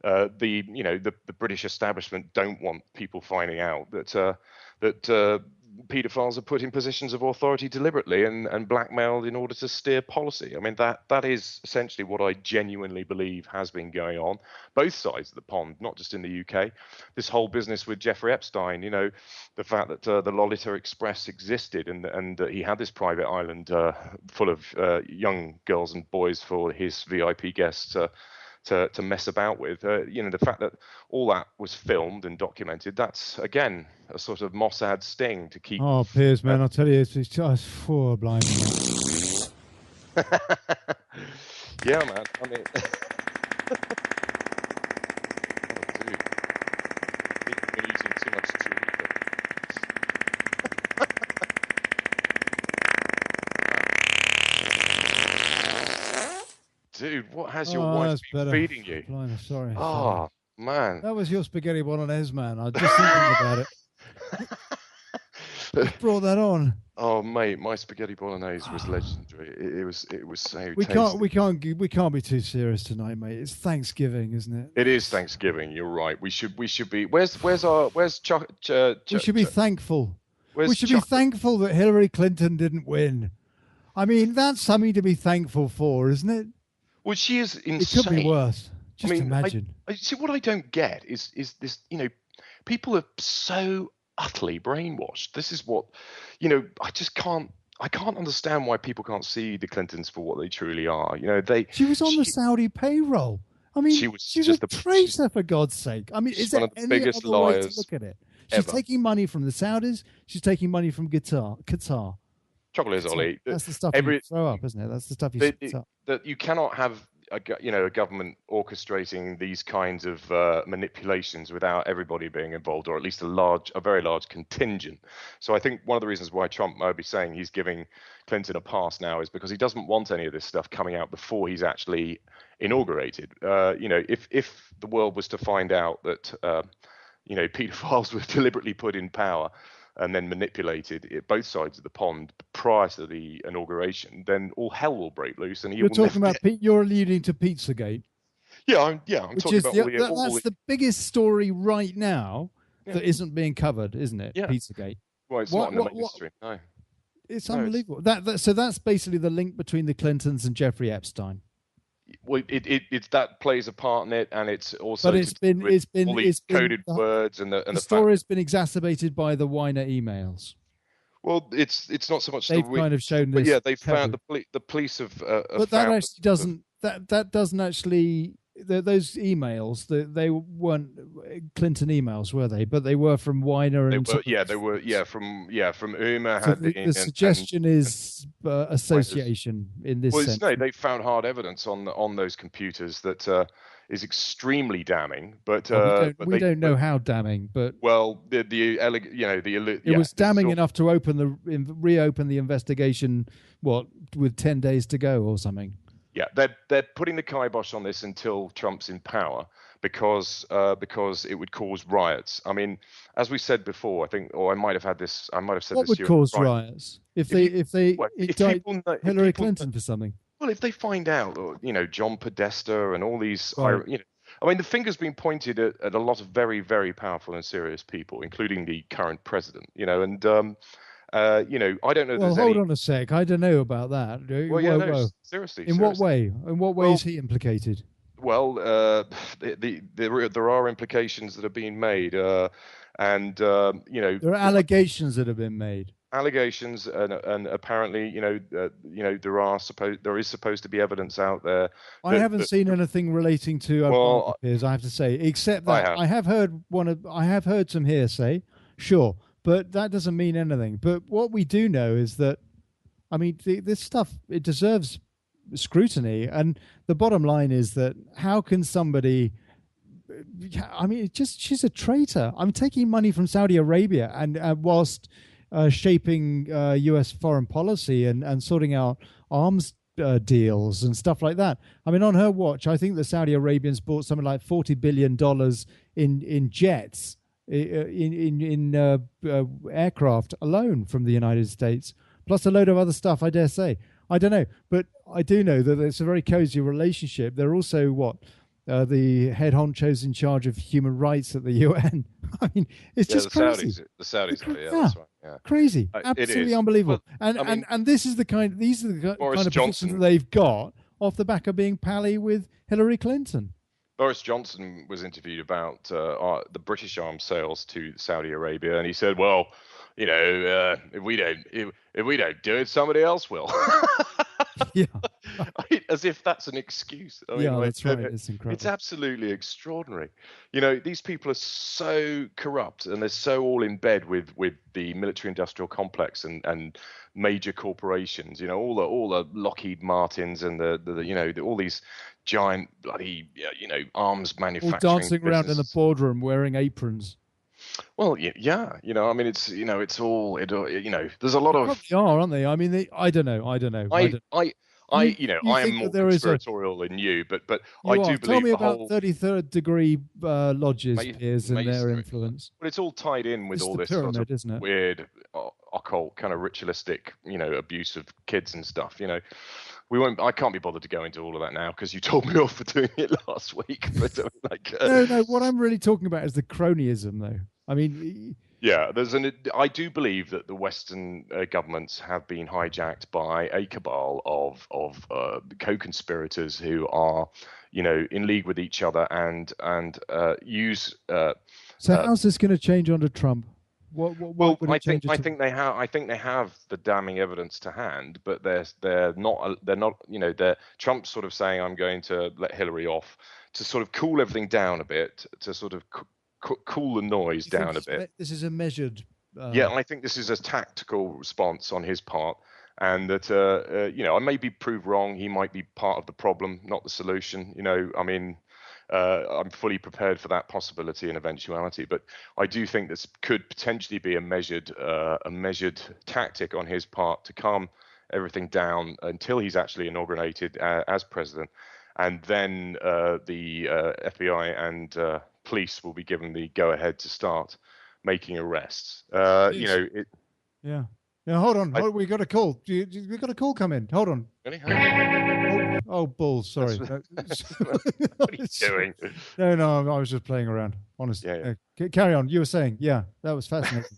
the British establishment don't want people finding out that paedophiles are put in positions of authority deliberately and blackmailed in order to steer policy. I mean, that is essentially what I genuinely believe has been going on, both sides of the pond, not just in the UK. This whole business with Jeffrey Epstein, the fact that the Lolita Express existed and he had this private island full of young girls and boys for his VIP guests to mess about with, the fact that all that was filmed and documented, that's again a sort of Mossad sting to keep. Oh, Piers, man, I'll tell you, it's just for blind. Yeah, man. I mean, we're using too much Dude, what has your wife been feeding you? Blimey, sorry. Oh, man. That was your spaghetti bolognese, man. I was just thinking about it. Just brought that on. Oh, mate, my spaghetti bolognese was legendary. It was so we tasty. We can't be too serious tonight, mate. It's Thanksgiving, isn't it? It is Thanksgiving. You're right. We should be. Where's Chuck? We should be thankful. We should be thankful that Hillary Clinton didn't win. I mean, that's something to be thankful for, isn't it? Well, she is insane. It could be worse. Just imagine. I see, what I don't get is this. People are so utterly brainwashed. This is what, I just can't. I can't understand why people can't see the Clintons for what they truly are. She was on the Saudi payroll. I mean, she's a traitor, for God's sake. I mean, is there any other way to look at it? She's taking money from the Saudis. She's taking money from Qatar. Trouble is, Ollie, that's the stuff you throw up, isn't it? That's the stuff you throw up. That you cannot have a government orchestrating these kinds of manipulations without everybody being involved, or at least a very large contingent. So I think one of the reasons why Trump might be saying he's giving Clinton a pass now is because he doesn't want any of this stuff coming out before he's actually inaugurated. If the world was to find out that paedophiles were deliberately put in power and then manipulated at both sides of the pond prior to the inauguration, then all hell will break loose. And you're alluding to Pizzagate. Yeah, I'm talking about that's the biggest story right now that isn't being covered, isn't it? Yeah. Pizzagate. Well, it's not in the mainstream. No. It's unbelievable. So that's basically the link between the Clintons and Jeffrey Epstein. Well, it that plays a part in it, and it's also. But it's been all these coded words and the story has been exacerbated by the Weiner emails. Well, it's not so much they've kind of shown this. Yeah, they found the police have. But that actually doesn't. That doesn't actually. Those emails, they weren't Clinton emails, were they? But they were from Weiner and. They were from Uma. So the suggestion is association in this sense. No, they found hard evidence on those computers that is extremely damning. But we don't know how damning. But it was damning enough to reopen the investigation. With 10 days to go or something. Yeah, they're putting the kibosh on this until Trump's in power because it would cause riots. I mean, as we said before, I think, or I might have said this. What would cause riots if they indict Hillary Clinton for something? Well, if they find out, John Podesta and all these, I mean, the finger's been pointed at a lot of very, very powerful and serious people, including the current president. I don't know. Well, hold on a sec. I don't know about that. Seriously. In what way? In what way is he implicated? Well, there are implications that are being made, And there are allegations that have been made. Allegations, and apparently, there is supposed to be evidence out there. I haven't seen anything relating to Obama peers, I have to say, except that I have heard some hearsay, sure, but that doesn't mean anything. But what we do know is that, I mean, this stuff, it deserves scrutiny, and the bottom line is that how can somebody? I mean, she's a traitor. I'm taking money from Saudi Arabia, and whilst shaping U.S. foreign policy and sorting out arms deals and stuff like that. I mean, on her watch, I think the Saudi Arabians bought something like $40 billion in jets, in aircraft alone from the United States, plus a load of other stuff, I dare say. I don't know, but I do know that it's a very cozy relationship. They're also the head honchos in charge of human rights at the UN. I mean, it's just crazy. The Saudis, that's right. Yeah. Crazy, absolutely unbelievable. And these are the kind of positions that they've got off the back of being pally with Hillary Clinton. Boris Johnson was interviewed about the British arms sales to Saudi Arabia, and he said, "Well, if we don't do it, somebody else will." Yeah. As if that's an excuse. I mean, that's right. It's incredible. It's absolutely extraordinary. These people are so corrupt, and they're so all in bed with the military-industrial complex and major corporations. All the Lockheed Martins and the all these giant bloody arms manufacturing. All dancing around in the boardroom wearing aprons. Well, yeah. I mean, it's all. There's a lot of. They are, aren't they? I mean, I don't know. I am more conspiratorial than you, but I do believe. Tell me about 33rd degree lodges, peers, and their influence. But it's all tied in with all this pyramid, sort of isn't it? Weird, occult, kind of ritualistic, abuse of kids and stuff. I can't be bothered to go into all of that now because you told me off for doing it last week. But no. What I'm really talking about is the cronyism, though. I mean. Yeah, I do believe that the Western governments have been hijacked by a cabal of co-conspirators who are, in league with each other and use. So how's this going to change under Trump? I think they have the damning evidence to hand, but they're not. Trump's sort of saying, I'm going to let Hillary off to sort of cool everything down a bit, to sort of cool the noise down a bit. This is a measured. Yeah, I think this is a tactical response on his part, and that I may be proved wrong. He might be part of the problem, not the solution. I mean, I'm fully prepared for that possibility and eventuality. But I do think this could potentially be a measured tactic on his part to calm everything down until he's actually inaugurated as president, and then the FBI and police will be given the go-ahead to start making arrests. Yeah. Now, hold on. We got a call. We got a call come in. Hold on. Really? Oh, balls. Sorry. What are you doing? No, I was just playing around. Honestly. Yeah. Carry on. You were saying, that was fascinating.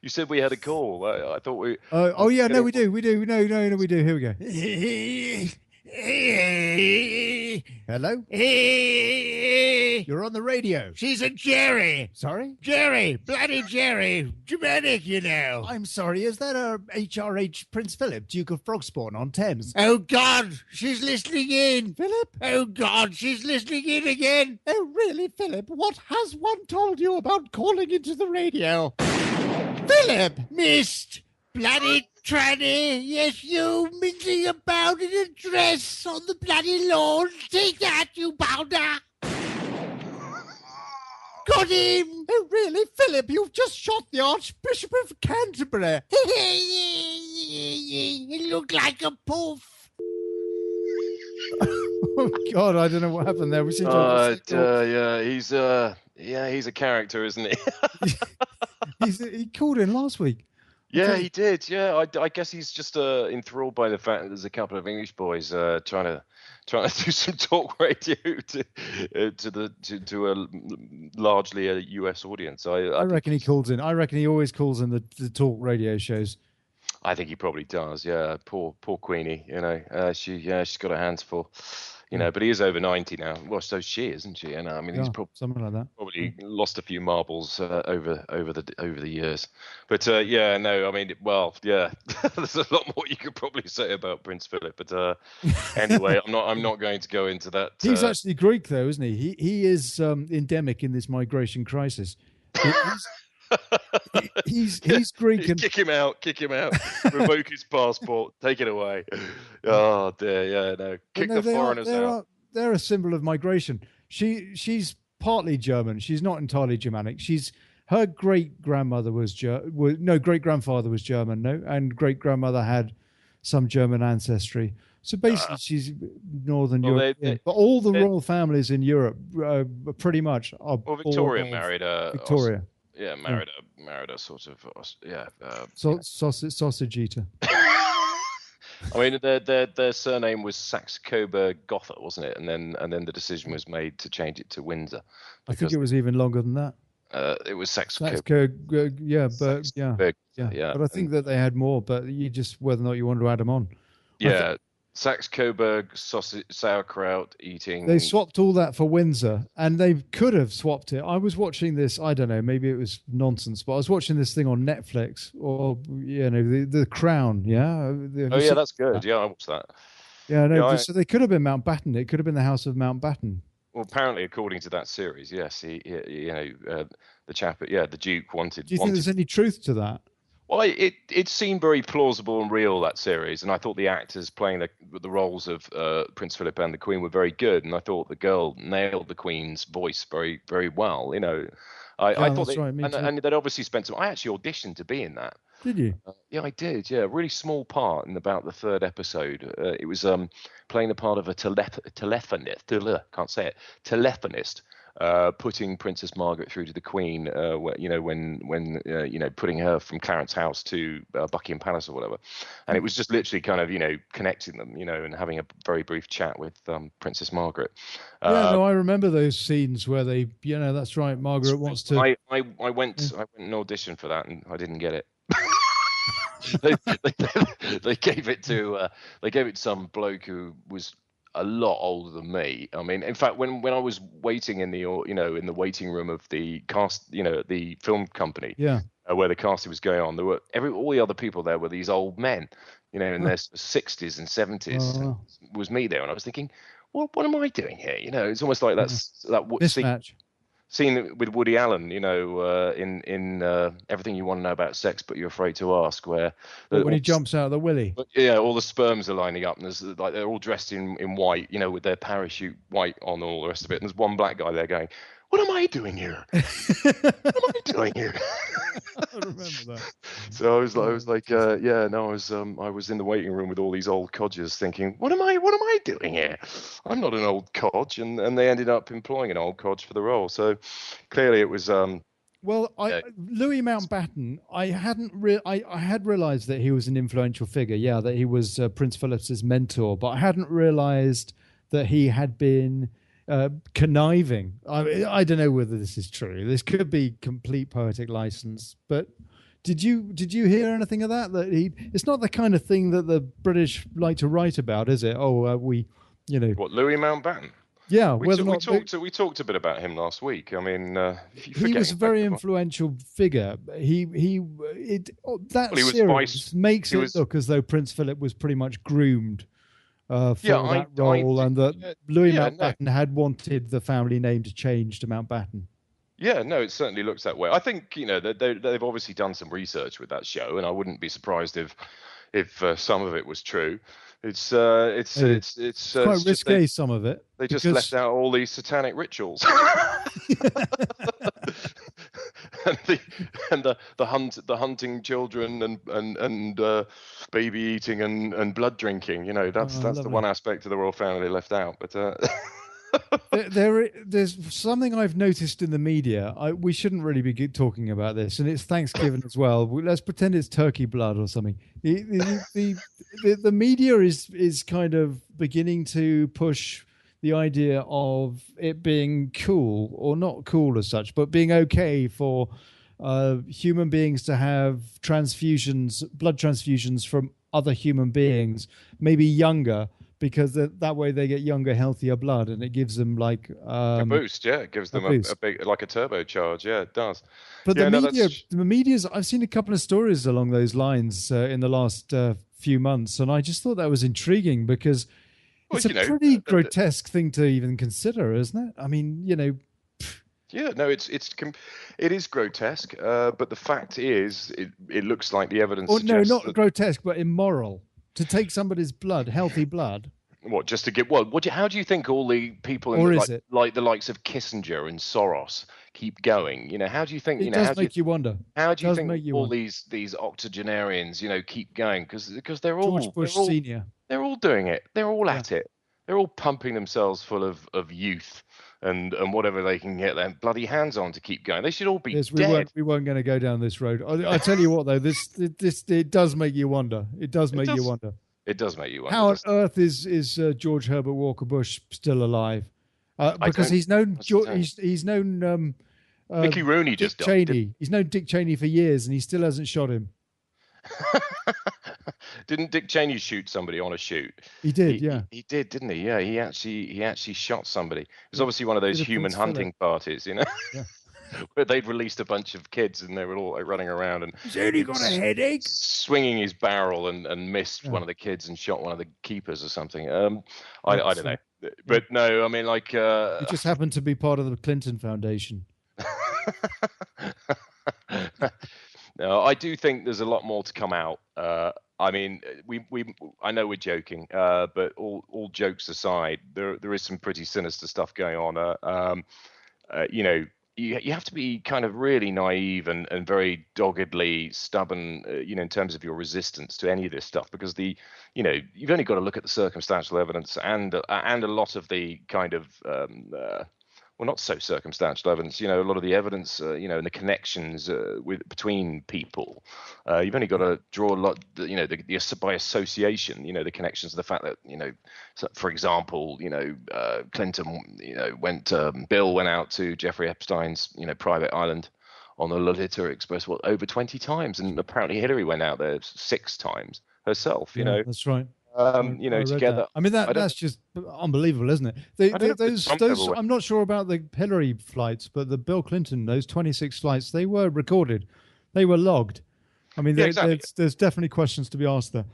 You said we had a call. I thought we. No, we do. No, we do. Here we go. Hello? You're on the radio. She's a Jerry. Sorry? Jerry. Bloody Jerry. Dramatic, I'm sorry. Is that a HRH Prince Philip, Duke of Frogspawn on Thames? Oh, God. She's listening in. Philip? Oh, God. She's listening in again. Oh, really, Philip? What has one told you about calling into the radio? Philip! Missed. Bloody tranny, yes, you mincing about in a dress on the bloody lawn. Take that, you bounder. Got him. Oh, really, Philip? You've just shot the Archbishop of Canterbury. It looked like a poof. Oh, God, I don't know what happened there. We seem to he's a character, isn't he? He called in last week. Yeah, he did. Yeah, I guess he's just enthralled by the fact that there's a couple of English boys trying to do some talk radio to a largely a US audience. I reckon he calls in. I reckon he always calls in the talk radio shows. I think he probably does. Yeah, poor Queenie. She's got her hands full. You know, but he is over 90 now. Well, so she, isn't she? And I mean, he's something like that. Probably lost a few marbles over the years. But yeah, no, I mean, well, yeah, there's a lot more you could probably say about Prince Philip. But anyway, I'm not going to go into that. He's actually Greek, though, isn't he? He is endemic in this migration crisis. He's Greek. And kick him out, revoke his passport, take it away. Oh dear, yeah, no, kick the foreigners out. They're a symbol of migration. She's partly German. She's not entirely Germanic. Her great grandfather was German. No, and great grandmother had some German ancestry. So basically, she's Northern European. But all the royal families in Europe, pretty much, are. Well, Victoria married a Victoria. Yeah, married a sort of sausage eater. I mean, their surname was Saxe-Coburg-Gotha, wasn't it? And then the decision was made to change it to Windsor. I think it was even longer than that. It was Saxe-Coburg. Yeah. But I think that they had more. But you just whether or not you want to add them on. Yeah. Saxe-Coburg, sausage, sauerkraut eating. They swapped all that for Windsor, and they could have swapped it. I was watching this. I don't know. Maybe it was nonsense, but I was watching this thing on Netflix, or the Crown. Yeah. Yeah, that's good. Yeah, I watched that. Yeah, no. So they could have been Mountbatten. It could have been the House of Mountbatten. Well, apparently, according to that series, yes, the chap, the Duke wanted. Do you think there's any truth to that? Well, it seemed very plausible and real, that series, and I thought the actors playing the roles of Prince Philip and the Queen were very good, and I thought the girl nailed the Queen's voice very, very well. You know, I thought and they'd obviously spent some. I actually auditioned to be in that. Did you? Yeah, I did. Yeah, a really small part in about the third episode. It was playing the part of a telephonist. Can't say it. Telephonist. Putting Princess Margaret through to the Queen, when putting her from Clarence House to Buckingham Palace or whatever, and it was just literally kind of connecting them, and having a very brief chat with Princess Margaret. I remember those scenes where they, that's right, Margaret wants to. I went and auditioned for that, and I didn't get it. they gave it to some bloke who was a lot older than me. I mean, in fact, when I was waiting in the in the waiting room of the cast, the film company, where the casting was going on, there were all the other people there were these old men, in their 60s and 70s. It was me there, and I was thinking, what am I doing here? It's almost like that mismatch. Scene with Woody Allen, in Everything You Want to Know About Sex But You're Afraid to Ask, where when he jumps out of the willy, all the sperms are lining up, and there's they're all dressed in white, with their parachute white on, and all the rest of it. And there's one black guy there going, "What am I doing here? What am I doing here?" I remember that. So I was like, I was in the waiting room with all these old codgers, thinking, "What am I doing here? I'm not an old codge," and they ended up employing an old codge for the role. So clearly, it was. Louis Mountbatten, I had realised that he was an influential figure. Yeah, that he was Prince Philip's mentor, but I hadn't realised that he had been conniving. I don't know whether this is true. This could be complete poetic license, but did you hear anything of that? It's not the kind of thing that the British like to write about, is it? What, Louis Mountbatten? Yeah, we talked a bit about him last week. I mean, he was a very influential figure. That series makes it look as though Prince Philip was pretty much groomed for that role, and that Louis Mountbatten had wanted the family name to change to Mountbatten. Yeah, no, it certainly looks that way. I think they've obviously done some research with that show, and I wouldn't be surprised if some of it was true. It's quite risque, some of it. They just left out all these satanic rituals. and the hunting children and baby eating and blood drinking. That's the one aspect of the royal family they left out. But there's something I've noticed in the media. We shouldn't really be talking about this, and it's Thanksgiving as well. Let's pretend it's turkey blood or something. The media is kind of beginning to push the idea of it being cool, or not cool as such, but being okay for human beings to have blood transfusions from other human beings, maybe younger, because that way they get younger, healthier blood, and it gives them like a boost. Yeah, it gives them a big, like a turbocharge. Yeah, it does. But the media's. I've seen a couple of stories along those lines in the last few months, and I just thought that was intriguing because it's a pretty grotesque thing to even consider, isn't it? I mean, Yeah, no, it is grotesque, but the fact is, it looks like the evidence suggests not grotesque, but immoral. To take somebody's blood, healthy blood. What, just to get how do you think all the people like the likes of Kissinger and Soros keep going? How do you think? It does make you wonder. How do you think all these octogenarians, keep going? Because they're all George Bush Senior. They're all doing it. They're all at it. They're all pumping themselves full of youth and whatever they can get their bloody hands on to keep going. They should all be dead. We weren't going to go down this road. I tell you what, though, it does make you wonder. It does make you wonder. It does make you wonder. How on earth is George Herbert Walker Bush still alive? Because he's known Mickey Rooney just Dick Cheney. He's known Dick Cheney for years, and he still hasn't shot him. Didn't Dick Cheney shoot somebody on a shoot? He did, He did, didn't he? Yeah, he actually shot somebody. It was obviously one of those human hunting parties, Yeah. Where they'd released a bunch of kids and they were all running around and he's only got a headache, swinging his barrel and missed one of the kids and shot one of the keepers or something. I don't know, but no, I mean it just happened to be part of the Clinton Foundation. No, I do think there's a lot more to come out. I mean, I know we're joking, but all jokes aside, there is some pretty sinister stuff going on. You have to be kind of really naive and very doggedly stubborn, in terms of your resistance to any of this stuff, because you've only got to look at the circumstantial evidence and a lot of the kind of not so circumstantial evidence, a lot of the evidence, and the connections between people. You've only got to draw a lot, by association, the connections, the fact that, for example, Clinton, Bill went out to Jeffrey Epstein's, private island on the Lolita Express, over 20 times. And apparently Hillary went out there 6 times herself, That's right. Together. That. I mean, that's just unbelievable, isn't it? Those I'm not sure about the Hillary flights, but the Bill Clinton, those 26 flights, they were recorded, they were logged. I mean, there's definitely questions to be asked there.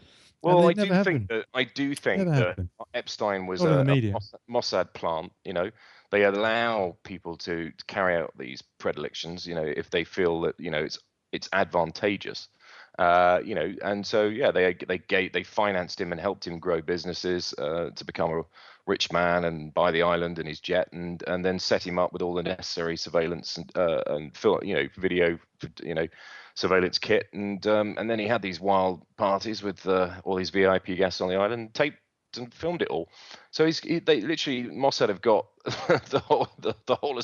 Well, I do think that Epstein was a Mossad plant. They allow people to carry out these predilections, if they feel that it's advantageous. And so they financed him and helped him grow businesses to become a rich man and buy the island and his jet, and then set him up with all the necessary surveillance and video surveillance kit, and then he had these wild parties with all these VIP guests on the island, taped and filmed it all. So they literally, Mossad have got the whole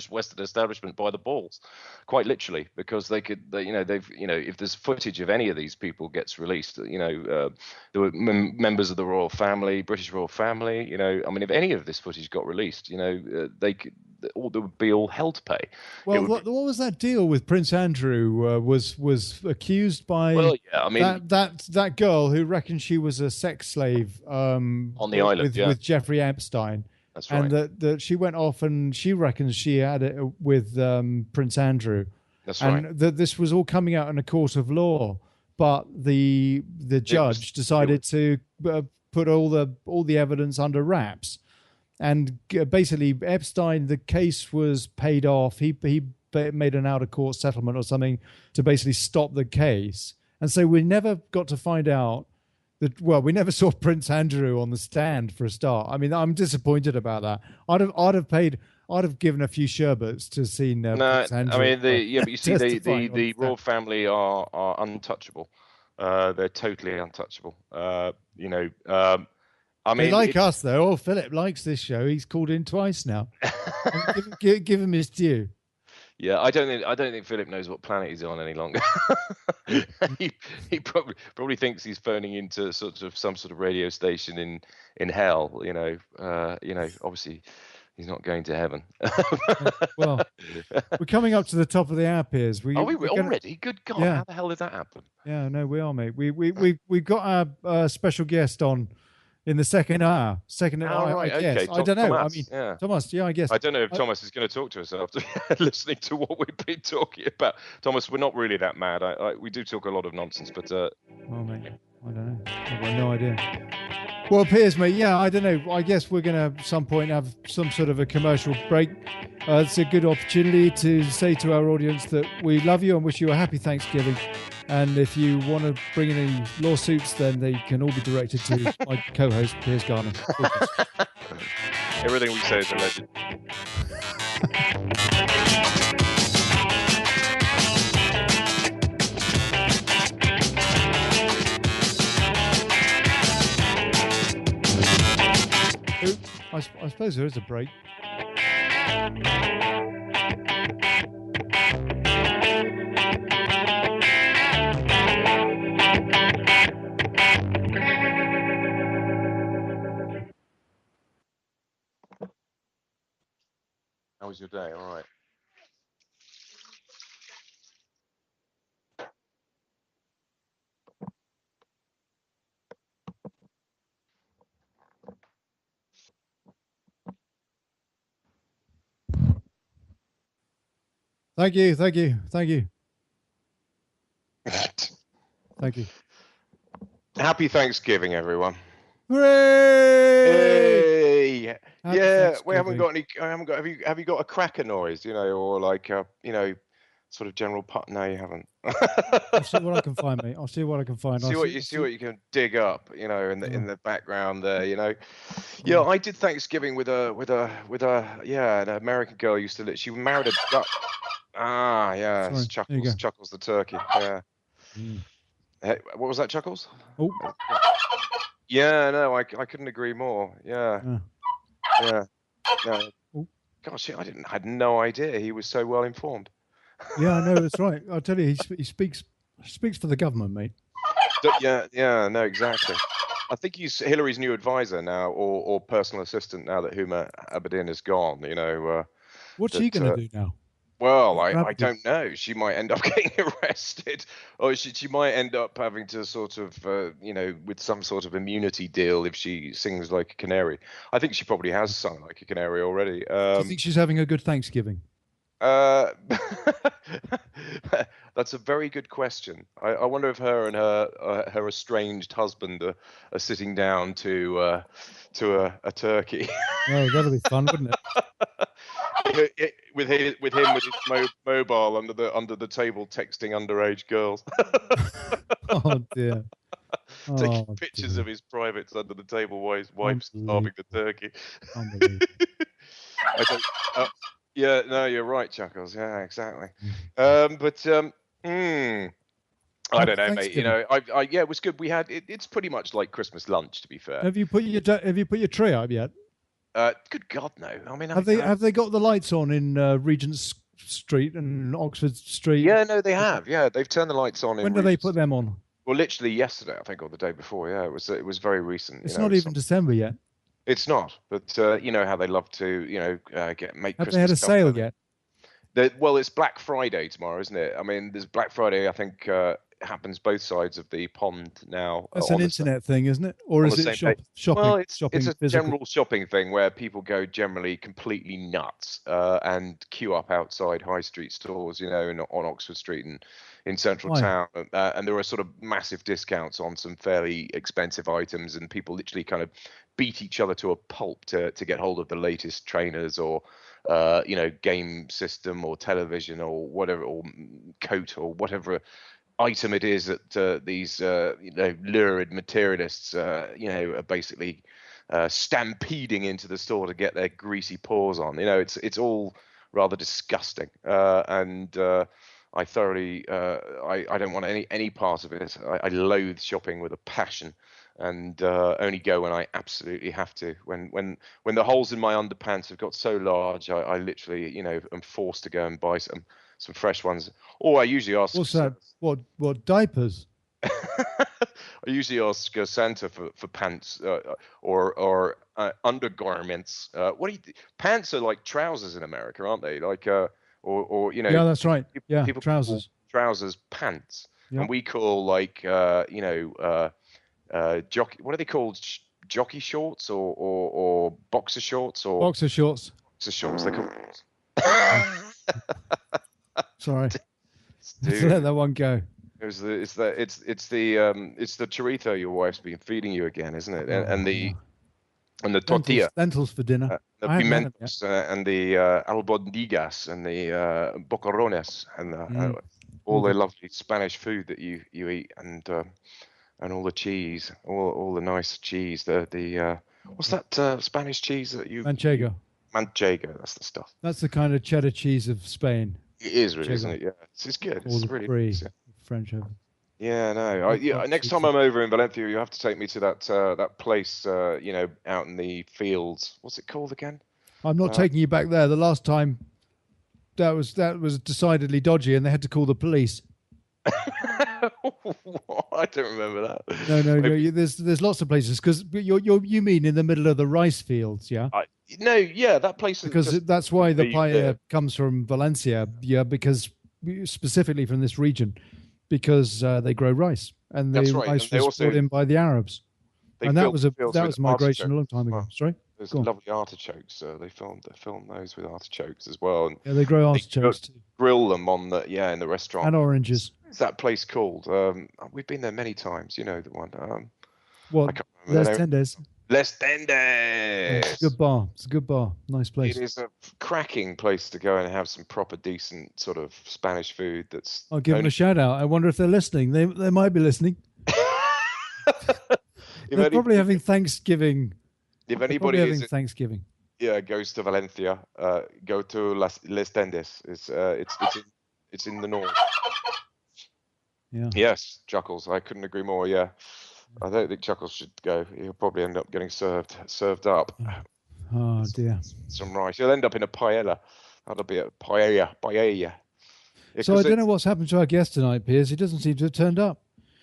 Western establishment by the balls, quite literally, because they've if there's footage of any of these people gets released, there were members of the royal family, British royal family, I mean, if any of this footage got released, there would be all hell to pay. Well, what was that deal with Prince Andrew? Was accused by that girl who reckoned she was a sex slave on the island with Jeffrey Epstein. That's right. And that she went off and she reckons she had it with Prince Andrew. That's right. And that this was all coming out in a court of law, but the judge decided to put all the evidence under wraps. And basically, Epstein, the case was paid off. He made an out-of-court settlement or something to basically stop the case. And so we never got to find out we never saw Prince Andrew on the stand for a start. I mean, I'm disappointed about that. I'd have given a few sherbets to see Prince Andrew. I mean, but you see, the royal family are untouchable. They're totally untouchable. I mean, they like us though. Oh, Philip likes this show. He's called in twice now. give him his due. Yeah, I don't think Philip knows what planet he's on any longer. he probably thinks he's phoning into some sort of radio station in hell. Obviously he's not going to heven. Well, we're coming up to the top of the hour, Piers. Are we already? Good God, how the hell did that happen? Yeah, no, we are, mate. We've got our special guest on in the second hour. Second hour, right, I guess. okay. I don't know. Tomas, I mean, yeah. Thomas, yeah, I guess. I don't know if Thomas is going to talk to us after listening to what we've been talking about. Thomas, we're not really that mad. We do talk a lot of nonsense, but oh, mate, I don't know. I've got no idea. Well, Piers, mate, yeah, I don't know. I guess we're going to at some point have some sort of a commercial break. It's a good opportunity to say to our audience that we love you and wish you a happy Thanksgiving. And if you want to bring in any lawsuits, then they can all be directed to my co-host, Piers Garner. everything we say is alleged. I suppose there is a break. How was your day? All right. Thank you. Thank you. Happy Thanksgiving, everyone. Hooray! Hey! Happy Yeah, we haven't Thanksgiving. got any. I haven't got. Have you got a cracker noise? Or like sort of general put. No, you haven't. I'll see what I can find, mate. I'll see what I can find. See what you can dig up. In the background there. Yeah, I did Thanksgiving with an American girl used to live. She married a duck. Ah, yeah, Sorry. Chuckles the turkey. Yeah. Hey, what was that, Chuckles? Oh. Yeah, no, I couldn't agree more. Yeah. Yeah. Oh. Gosh, I had no idea he was so well informed. Yeah, I know, that's right. I'll tell you, he speaks for the government, mate. Yeah, no, exactly. I think he's Hillary's new advisor now, or personal assistant now that Huma Abedin is gone. What's she going to do now? Well, I don't know. She might end up getting arrested, or she might end up having to sort of, with some sort of immunity deal if she sings like a canary. I think she probably has sung like a canary already. Do you think she's having a good Thanksgiving? That's a very good question. I wonder if her and her estranged husband are sitting down to a turkey. Oh, that'll be fun, wouldn't it? with him with his mobile under the table texting underage girls. Oh dear. Taking pictures of his privates under the table while his wife's starving the turkey. Yeah, no, you're right, Chuckles. Yeah, exactly. I don't know, mate. It was good. We had it's pretty much like Christmas lunch, to be fair. Have you put your tree up yet? Good God, no. I mean, have they got the lights on in Regent Street and Oxford Street? Yeah, no, they have. Yeah, they've turned the lights on. When do they put them on? Well, literally yesterday, I think, or the day before. Yeah, it was very recent. It's not even December yet. It's not, but you know how they love to, make. Have they had a sale yet? Well, it's Black Friday tomorrow, isn't it? I mean, there's Black Friday. I think happens both sides of the pond now. That's an internet thing, isn't it? Or is it shopping? Well, it's a physical? general shopping thing where people go generally completely nuts and queue up outside high street stores, on Oxford Street and in central town. And there are sort of massive discounts on some fairly expensive items, and people literally kind of beat each other to a pulp to get hold of the latest trainers or game system or television or whatever, or coat or whatever item it is that these lurid materialists are basically stampeding into the store to get their greasy paws on. It's all rather disgusting, and I thoroughly I don't want any part of it. I loathe shopping with a passion, and only go when I absolutely have to. When the holes in my underpants have got so large, I literally am forced to go and buy some fresh ones. Or I usually ask. What's that? What diapers? I usually ask Santa for pants or undergarments. What do you pants are like trousers in America, aren't they? Like Yeah, that's right. Yeah, people trousers. Call trousers pants, yep. And we call jockey. What are they called? jockey shorts or boxer shorts or Boxer shorts. Boxer shorts. They call. Sorry, Dude, let that one go. it's the chorizo your wife's been feeding you again, isn't it? And the tortilla, lentils for dinner. the I haven't had 'em pimentos, and the albondigas, and the boquerones, and all the lovely Spanish food that you eat, and all the cheese, all the nice cheese. The what's that Spanish cheese that you? Manchego. Manchego, that's the stuff. That's the kind of cheddar cheese of Spain. It is really, Manchego. isn't it? Yeah, it's good. All It's the really free nice, yeah. French over. Yeah, no. Next time I'm over in Valencia, you have to take me to that place, out in the fields. What's it called again? I'm not taking you back there. The last time, that was decidedly dodgy, and they had to call the police. I don't remember that. No. There's lots of places because you mean in the middle of the rice fields, yeah? That place is Because that's why the paella comes from Valencia, yeah, because specifically from this region, because they grow rice, and the rice was brought in by the Arabs, and that was migration a long time ago. Sorry, there's lovely artichokes. They filmed those with artichokes as well, and they grow artichokes too. Grill them in the restaurant. And oranges. What's that place called? We've been there many times. You know the one. What? Les Tendes. Les Tendes. It's a good bar. It's a good bar. Nice place. It is a cracking place to go and have some proper, decent sort of Spanish food. I'll give them a shout out. I wonder if they're listening. They might be listening. They're probably having Thanksgiving. If anybody is Thanksgiving, goes to Valencia, go to Les Tendes. It's in the north. Yeah. Yes, Chuckles. I couldn't agree more. Yeah. I don't think Chuckles should go. He'll probably end up getting served up. Oh dear. Some rice. He'll end up in a paella. That'll be a paella. Yeah, so I don't know what's happened to our guest tonight, Piers. He doesn't seem to have turned up.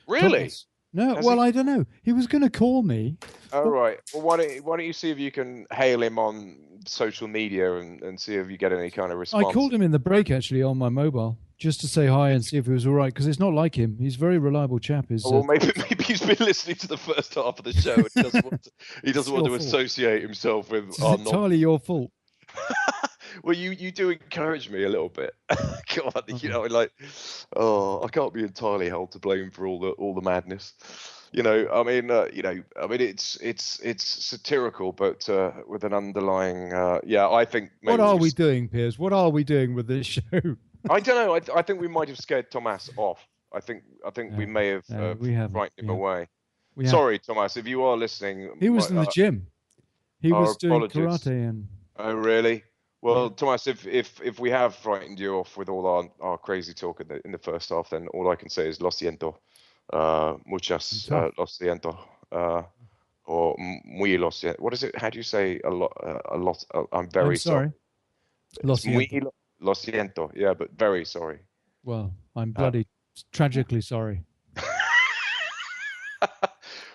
Really? Tomas. No. I don't know. He was going to call me. All right. Well, why don't you see if you can hail him on social media and see if you get any kind of response. I called him in the break actually on my mobile just to say hi and see if he was all right, because it's not like him. He's a very reliable chap. Maybe he's been listening to the first half of the show and he doesn't want to associate himself with. It's entirely your fault. Well, you do encourage me a little bit. God, I can't be entirely held to blame for all the madness. It's satirical, but with an underlying. I think. What are we doing, Piers? What are we doing with this show? I don't know. I think we might have scared Tomas off. I think we may have frightened him away. Sorry, Tomas, if you are listening. He was in the gym. He was doing karate and. Oh, really? Well, Tomas, if we have frightened you off with all our crazy talk in the first half, then all I can say is lo siento, muchas lo siento, or muy lo siento. What is it? How do you say a lot? I'm very sorry. Lo siento. Lo siento. Yeah, but very sorry. Well, I'm bloody tragically sorry.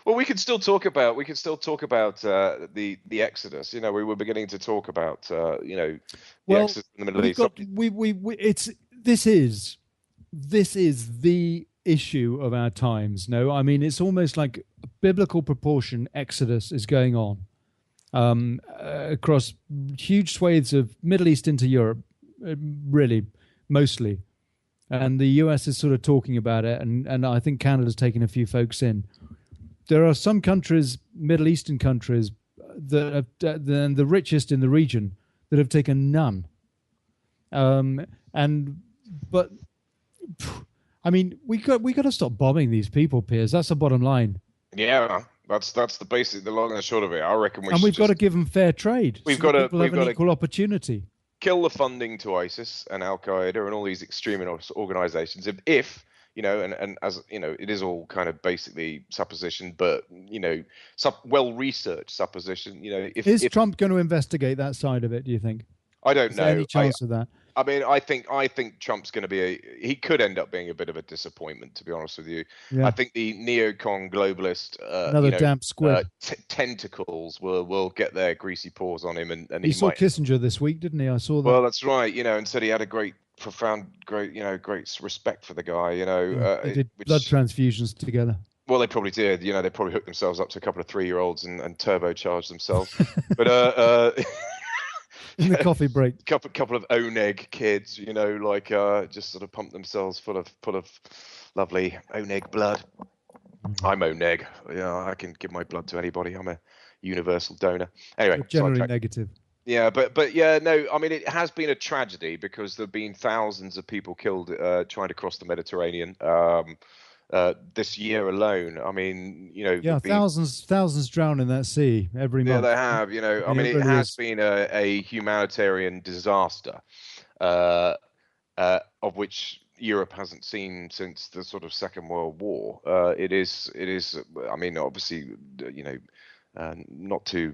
Well, we can still talk about the Exodus. We were beginning to talk about the Exodus in the Middle East. This is the issue of our times. No, I mean it's almost like a biblical proportion Exodus is going on across huge swathes of Middle East into Europe, really mostly, and the US is sort of talking about it, and I think Canada's taking a few folks in. There are some countries, Middle Eastern countries, that have, the richest in the region, that have taken none. But I mean, we got to stop bombing these people, Piers. That's the bottom line. Yeah, that's the basic, the long and short of it. I reckon we've got to give them fair trade. We've got to have an equal opportunity. Kill the funding to ISIS and Al Qaeda and all these extreme organizations. If and as it is all kind of basically supposition, but well-researched supposition. Is Trump going to investigate that side of it? Do you think? I don't know. Any chance of that? I mean, I think Trump's going to he could end up being a bit of a disappointment, to be honest with you. Yeah. I think the neocon globalist, another damp squid, tentacles will get their greasy paws on him, and he saw Kissinger this week, didn't he? I saw that. Well, that's right. And said he had a great respect for the guy. They did blood transfusions together. Well, they probably did. They probably hooked themselves up to a couple of 3-year-olds and turbocharged themselves. But in the coffee break. Couple of Oneg kids, just sort of pump themselves full of lovely Oneg blood. I'm Oneg. I can give my blood to anybody. I'm a universal donor. Anyway, generally negative. Yeah, but yeah, no. I mean, it has been a tragedy because there've been thousands of people killed trying to cross the Mediterranean. This year alone, I mean, thousands drown in that sea every month. Yeah, they have. I mean, it has been a humanitarian disaster, of which Europe hasn't seen since the sort of Second World War. It is. I mean, obviously, not to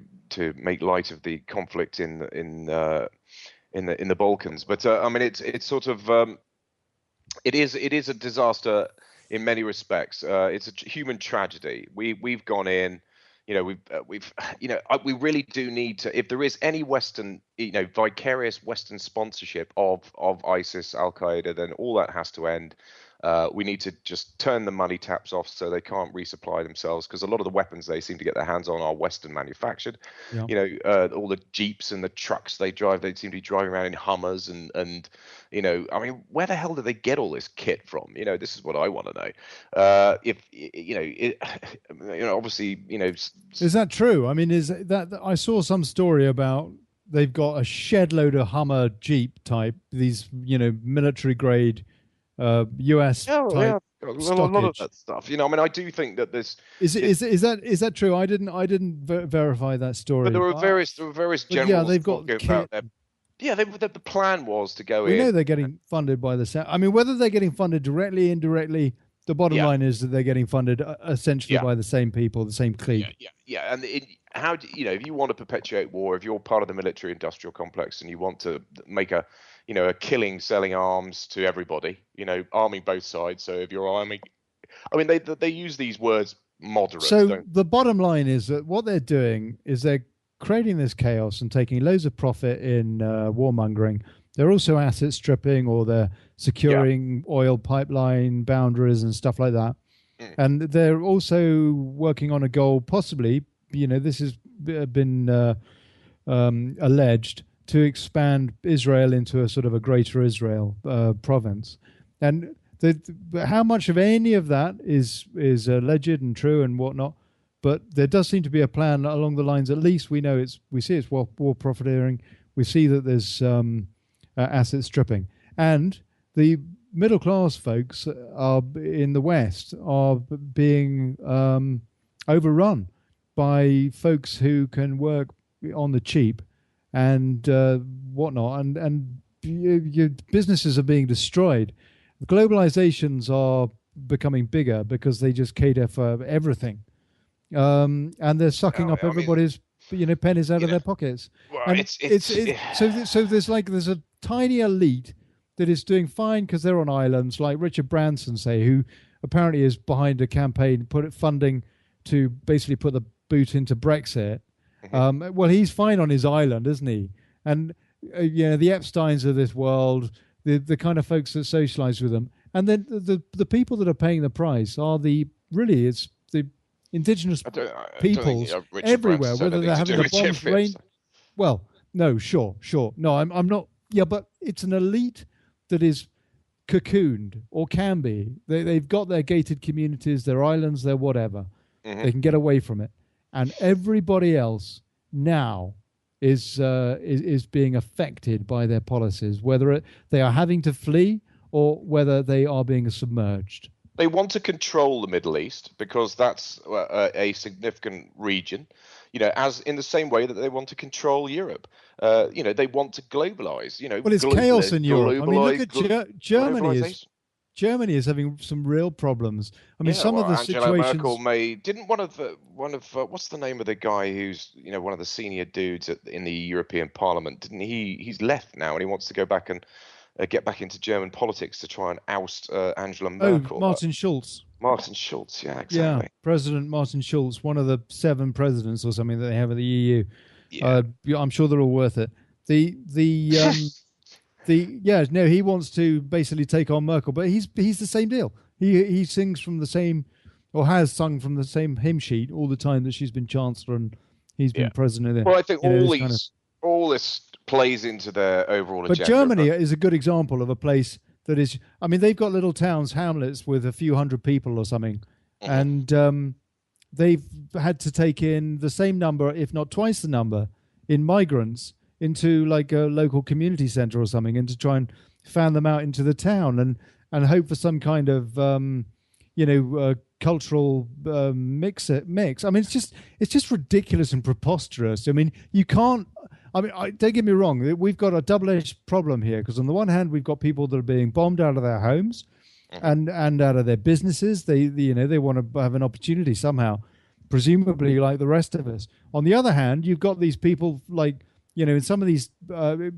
make light of the conflict in the Balkans, but I mean, it's sort of it is a disaster. In many respects, it's a human tragedy. We've gone in, we really do need to. If there is any Western, vicarious Western sponsorship of ISIS, Al Qaeda, then all that has to end. We need to just turn the money taps off so they can't resupply themselves, because a lot of the weapons they seem to get their hands on are Western manufactured. Yeah. All the Jeeps and the trucks they drive, they seem to be driving around in Hummers and I mean, where the hell do they get all this kit from? This is what I want to know. Obviously, Is that true? I mean, is that I saw some story about they've got a shed load of Hummer Jeep type, these military grade. US type yeah. A lot of that stuff. I mean, I do think that this is that true? I didn't verify that story. But there were various generals. Yeah, they've got about their, the plan was to go in. We know they're getting funded by the. I mean, whether they're getting funded directly, indirectly, the bottom line is that they're getting funded essentially by the same people, the same clique. Yeah. And how do if you want to perpetuate war, if you're part of the military-industrial complex and you want to make a killing selling arms to everybody, arming both sides. So if you're arming, I mean, they use these words moderate. So the bottom line is that what they're doing is they're creating this chaos and taking loads of profit in warmongering. They're also asset stripping, or they're securing oil pipeline boundaries and stuff like that. And they're also working on a goal, possibly, this has been alleged, to expand Israel into a sort of a greater Israel province. And how much of any of that is alleged and true and whatnot, but there does seem to be a plan along the lines, at least we see it's war profiteering. We see that there's asset stripping. And the middle class folks are in the West are being overrun by folks who can work on the cheap and whatnot, and your businesses are being destroyed. Globalizations are becoming bigger because they just cater for everything, and they're sucking up everybody's pennies out of their pockets. Well, and so there's a tiny elite that is doing fine because they're on islands, like Richard Branson, who apparently is behind a campaign funding to basically put the boot into Brexit. Well, he's fine on his island, isn't he? And the Epsteins of this world, the kind of folks that socialize with them, and then the people that are paying the price are it's the indigenous peoples everywhere, whether they're having the bombs rain. Well, no, sure, no, I'm not. Yeah, but it's an elite that is cocooned, or can be. They've got their gated communities, their islands, their whatever. They can get away from it. And everybody else now is being affected by their policies, whether they are having to flee or whether they are being submerged. They want to control the Middle East because that's a significant region, as in the same way that they want to control Europe. They want to globalize. Well, it's chaos in Europe. I mean, look at Germany. Germany is having some real problems. I mean, some of the Angela situations. Merkel didn't one of what's the name of the guy who's one of the senior dudes in the European Parliament? Didn't he's left now and he wants to go back and get back into German politics to try and oust Angela Merkel. Oh, Martin Schulz. Martin Schulz, yeah, exactly. Yeah, President Martin Schulz, one of the 7 presidents or something that they have at the EU. Yeah. I'm sure they're all worth it. He wants to basically take on Merkel, but he's the same deal. He sings from the same or has sung from the same hymn sheet all the time that she's been chancellor and he's been president. Well, I think all this plays into their overall but agenda. Germany is a good example of a place that is. I mean, they've got little towns, hamlets with a few hundred people or something, and they've had to take in the same number, if not twice the number, in migrants into like a local community centre or something, and to try and fan them out into the town and hope for some kind of cultural mix. I mean, it's just ridiculous and preposterous. I mean, you can't. I mean, don't get me wrong. We've got a double-edged problem here because on the one hand, we've got people that are being bombed out of their homes and out of their businesses. They want to have an opportunity somehow, presumably like the rest of us. On the other hand, you've got these people like, in some of these,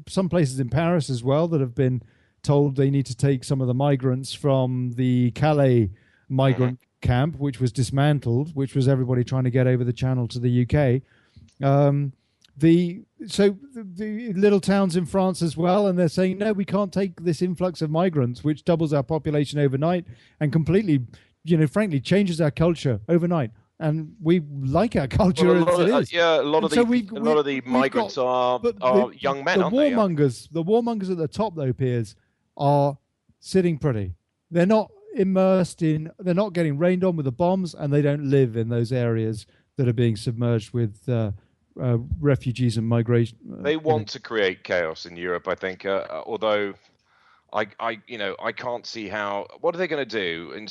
some places in Paris as well that have been told they need to take some of the migrants from the Calais migrant camp, which was dismantled, which was everybody trying to get over the channel to the UK. The little towns in France as well, and they're saying, no, we can't take this influx of migrants, which doubles our population overnight and completely, frankly, changes our culture overnight. And we like our culture as it is. A lot of the migrants are young men, aren't they? The warmongers at the top, though, Piers, are sitting pretty. They're not immersed in, they're not getting rained on with the bombs, and they don't live in those areas that are being submerged with refugees and migration. They want to create chaos in Europe, I think. Although I can't see how. What are they going to do? And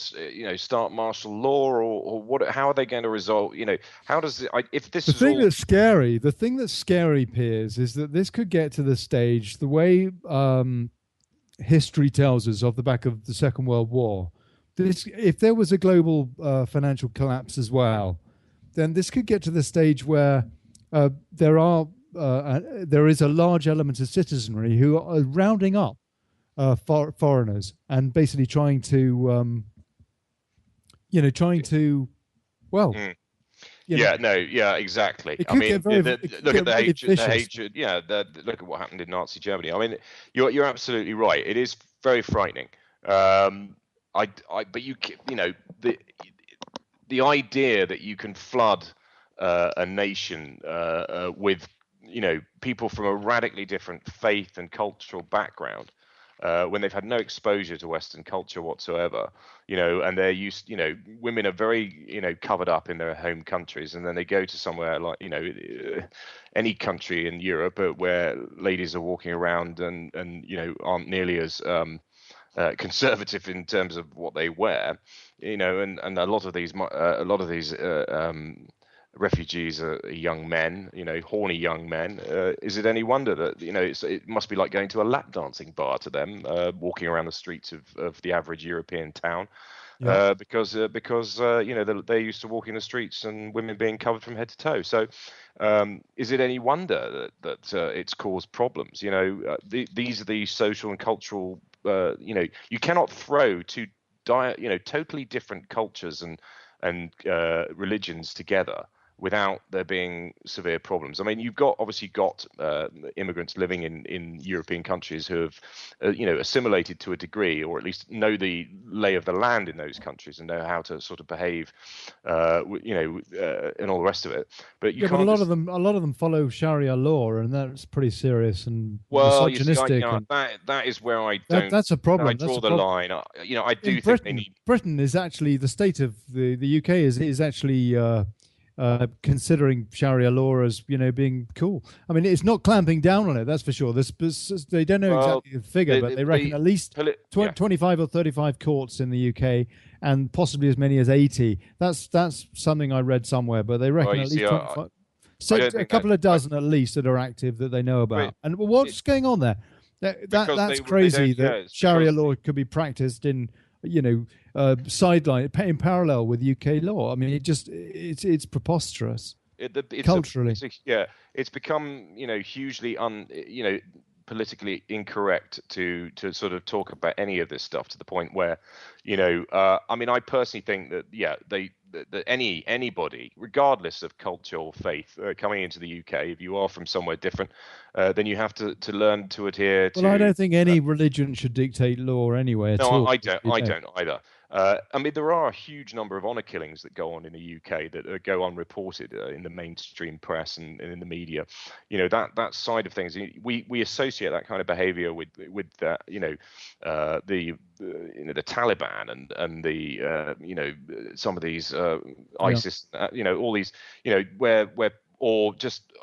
start martial law, or what? How are they going to resolve? How does it? If this the thing that's scary, Piers, is that this could get to the stage the way history tells us off the back of the Second World War. If there was a global financial collapse as well, then this could get to the stage where there is a large element of citizenry who are rounding up foreigners and basically trying to exactly. I mean, look at the hatred. Yeah, look at what happened in Nazi Germany. I mean, you're absolutely right. It is very frightening. But the idea that you can flood a nation with people from a radically different faith and cultural background when they've had no exposure to Western culture whatsoever, and they're used, women are very covered up in their home countries, and then they go to somewhere like any country in Europe where ladies are walking around and aren't nearly as conservative in terms of what they wear, and a lot of these refugees are young men, horny young men. Is it any wonder that it must be like going to a lap dancing bar to them, walking around the streets of the average European town, because they're used to walking the streets and women being covered from head to toe. So is it any wonder that it's caused problems? These are the social and cultural. You cannot throw two totally different cultures and religions together without there being severe problems. I mean, you've obviously got immigrants living in European countries who have, assimilated to a degree, or at least know the lay of the land in those countries and know how to sort of behave, and all the rest of it. But you can't. But a lot of them follow Sharia law, and that's pretty serious and misogynistic. That is where I don't. That's a problem. I draw the line. I do think they need. Britain is actually the state of the UK is actually. Considering Sharia law as being cool. I mean, it's not clamping down on it, that's for sure. They don't know exactly the figure, but they reckon at least 25 or 35 courts in the UK, and possibly as many as 80. That's something I read somewhere, but they reckon at least 25. So a couple of dozen at least that are active that they know about. Right. And what's going on there? That's crazy that Sharia law could be practiced in sideline in parallel with UK law. I mean, it's preposterous. Culturally, it's become hugely politically incorrect to sort of talk about any of this stuff, to the point where I mean, I personally think that that anybody, regardless of culture or faith, coming into the UK, if you are from somewhere different, then you have to learn to adhere to. Well, I don't think any religion should dictate law anyway. I don't either. I mean, there are a huge number of honour killings that go on in the UK that go unreported in the mainstream press and in the media. You know, that side of things, we associate that kind of behaviour with that, the Taliban and the some of these ISIS, all these, where or just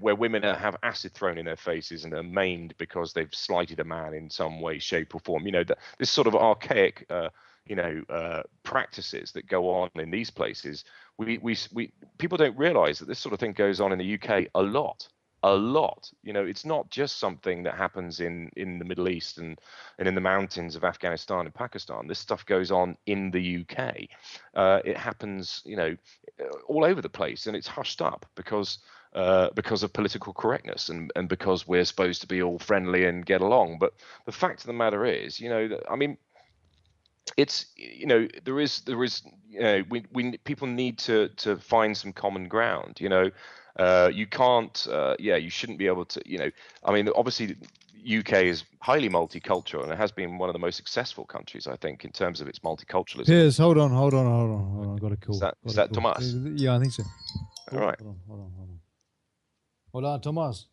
where women have acid thrown in their faces and are maimed because they've slighted a man in some way, shape, or form. This sort of archaic practices that go on in these places. We people don't realise that this sort of thing goes on in the UK a lot. It's not just something that happens in the Middle East and in the mountains of Afghanistan and Pakistan. This stuff goes on in the UK. It happens, all over the place, and it's hushed up because of political correctness and because we're supposed to be all friendly and get along. But the fact of the matter is, it's there is we people need to find some common ground. You can't you shouldn't be able to obviously UK is highly multicultural, and it has been one of the most successful countries, I think, in terms of its multiculturalism. Piers, hold on. I've got a call. Is that Tomas? Yeah, I think so. All right. Hold on, Tomas.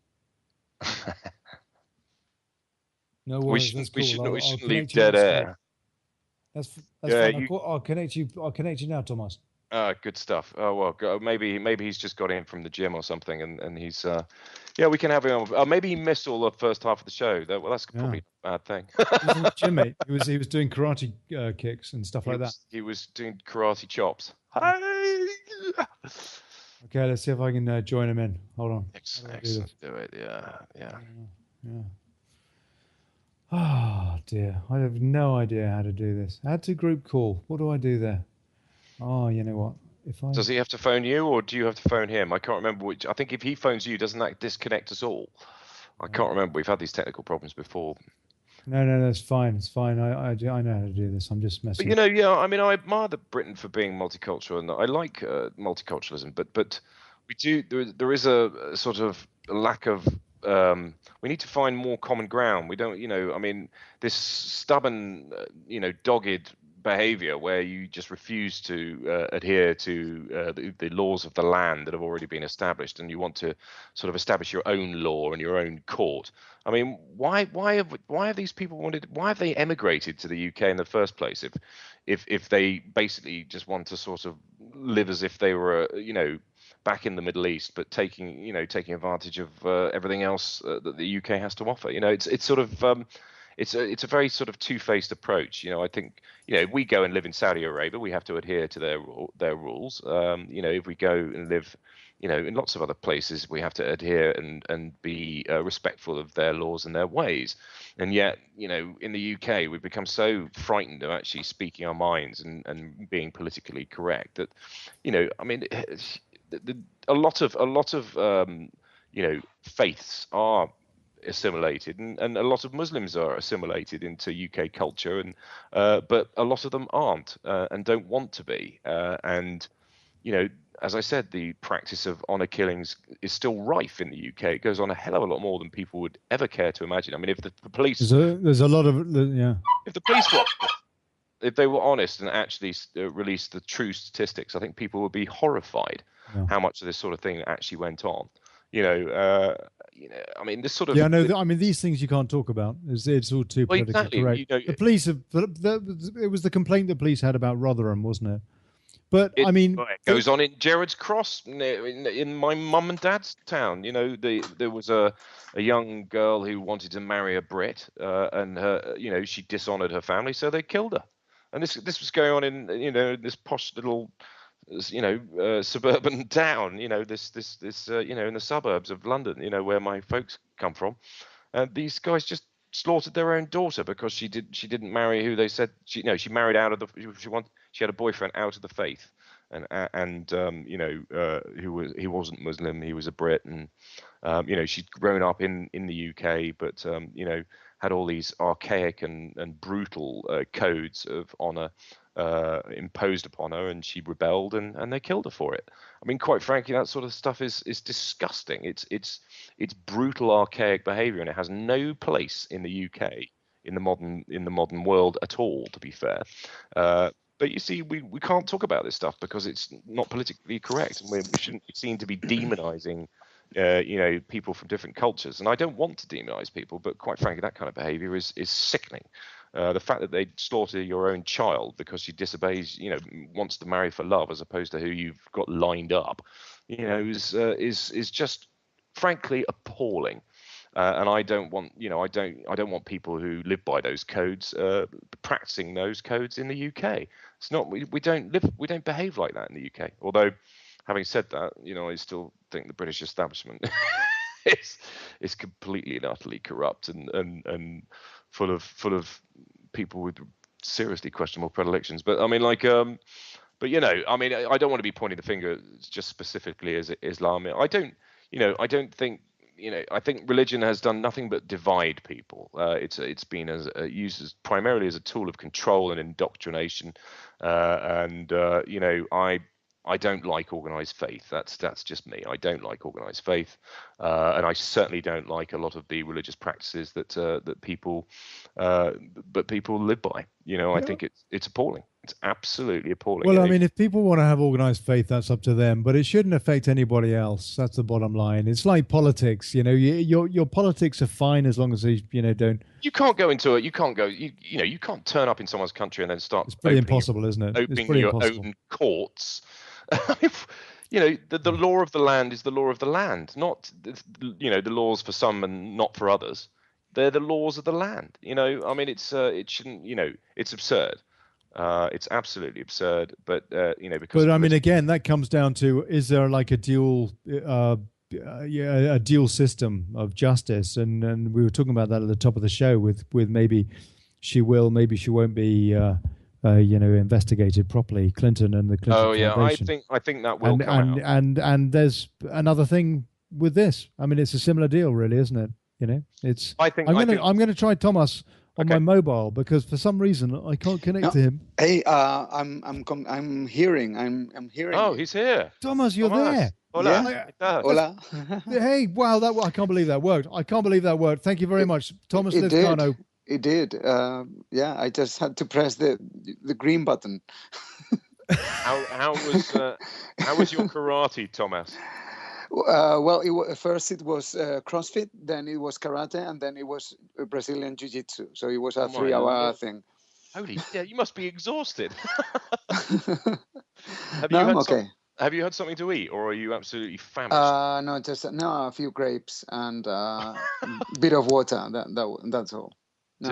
No worries. We shouldn't leave dead air. That's fine. I'll connect you now, Tomas. Good stuff. Oh well, maybe he's just got in from the gym or something, and he's we can have him on. Maybe he missed all the first half of the show. That's probably a bad thing. He was in the gym, mate. He was doing karate kicks and stuff like that. He was doing karate chops. Okay, let's see if I can join him in. Hold on. Excellent. Do it. Yeah. Oh dear, I have no idea how to do this. Add to group call. What do I do there? Oh, you know what? Does he have to phone you, or do you have to phone him? I can't remember which. I think if he phones you, doesn't that disconnect us all? I can't remember. We've had these technical problems before. No, that's fine. It's fine. I know how to do this. I'm just messing. But I admire Britain for being multicultural, and I like multiculturalism. But we do. There is a sort of lack of. We need to find more common ground. We don't. This stubborn, dogged behavior where you just refuse to adhere to the laws of the land that have already been established, and you want to sort of establish your own law and your own court. I mean, why have these people why have they emigrated to the UK in the first place if they basically just want to sort of live as if they were back in the Middle East, but taking advantage of everything else that the UK has to offer? It's sort of it's a very sort of two-faced approach. I think if we go and live in Saudi Arabia, we have to adhere to their rules. If we go and live in lots of other places, we have to adhere and be respectful of their laws and their ways. And yet, in the UK, we've become so frightened of actually speaking our minds and being politically correct that, a lot of faiths are assimilated, and a lot of Muslims are assimilated into UK culture, and but a lot of them aren't and don't want to be. And as I said, the practice of honour killings is still rife in the UK. It goes on a hell of a lot more than people would ever care to imagine. I mean, if the police, there's a lot of If the police if they were honest and actually released the true statistics, I think people would be horrified how much of this sort of thing actually went on. I mean, this sort of these things you can't talk about. It's all too politically correct. The police it was the complaint the police had about Rotherham, wasn't it? But it goes on in Gerrard's Cross in my mum and dad's town. There was a young girl who wanted to marry a Brit, and her, she dishonoured her family, so they killed her. And this was going on in this posh little suburban town, this in the suburbs of London, where my folks come from. And these guys just slaughtered their own daughter because she didn't marry who they said she married out of the she had a boyfriend out of the faith, and he wasn't Muslim, he was a Brit, and she'd grown up in the UK, but had all these archaic and brutal codes of honour imposed upon her, and she rebelled, and they killed her for it. I mean, quite frankly, that sort of stuff is disgusting. It's brutal, archaic behaviour, and it has no place in the UK. in the modern world at all, to be fair. But you see, we can't talk about this stuff because it's not politically correct, and we shouldn't be seen to be demonizing people from different cultures. And I don't want to demonize people, but quite frankly, that kind of behavior is sickening. The fact that they slaughter your own child because she disobeys, wants to marry for love as opposed to who you've got lined up, is just frankly appalling. And I don't want, I don't want people who live by those codes practicing those codes in the UK. It's not, we don't behave like that in the UK. Although, having said that, I still think the British establishment is completely and utterly corrupt and full of people with seriously questionable predilections. But I mean, I don't want to be pointing the finger just specifically as Islam. I don't think. I think religion has done nothing but divide people. It's been used primarily as a tool of control and indoctrination. I don't like organized faith. That's just me. I don't like organized faith, and I certainly don't like a lot of the religious practices that people live by. I think it's appalling. It's absolutely appalling. Well, I mean, if people want to have organized faith, that's up to them, but it shouldn't affect anybody else. That's the bottom line. It's like politics. Your politics are fine as long as they don't. You can't go into it. You can't go. You can't turn up in someone's country and then start. It's pretty impossible, isn't it? Opening your own courts. The law of the land is the law of the land, not the laws for some and not for others. They're the laws of the land. It shouldn't. It's absurd. It's absolutely absurd. But because. But I mean, again, that comes down to: is there like a dual system of justice? And we were talking about that at the top of the show with maybe she will, maybe she won't be. Investigated properly, Clinton and the Clinton Foundation. I think that will come out. And there's another thing with this. I mean, it's a similar deal, really, isn't it? I'm going to try Tomas on my mobile because for some reason I can't connect to him. Hey, I'm hearing. Oh, he's here. Tomas, you're there. Hola. Yeah. Hola. Hey, wow, I can't believe that worked. Thank you very much, Tomas Lezcano. It did. I just had to press the green button. How was your karate, Tomas? First it was CrossFit, then it was karate, and then it was Brazilian Jiu-Jitsu. So it was a 3-hour thing. Holy, you must be exhausted. I'm okay. Have you had something to eat, or are you absolutely famished? A few grapes and a bit of water. That's all. No,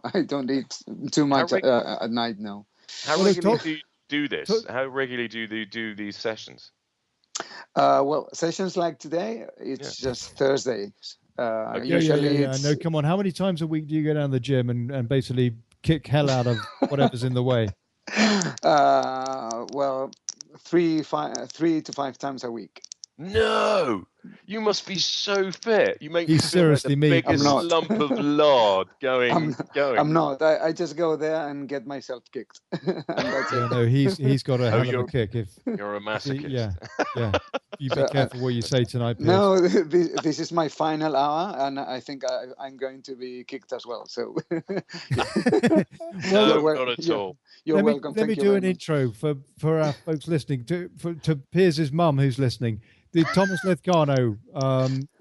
I don't eat too much at night. No. How regularly do you do this? How regularly do you do these sessions? Sessions like today, it's just Thursdays. Usually, no, come on. How many times a week do you go down to the gym and basically kick hell out of whatever's in the way? 3 to 5 times a week. No, you must be so fit. You make me seriously the biggest lump of lard going. I'm not. I just go there and get myself kicked. And that's it. No, he's got a hell of a kick. If you're a masochist. Yeah. You be careful what you say tonight, Piers. No, this is my final hour, and I think I'm going to be kicked as well. So, not at all. You're welcome. Let me do an intro for our folks listening to Piers' mum who's listening. The Tomas Lezcano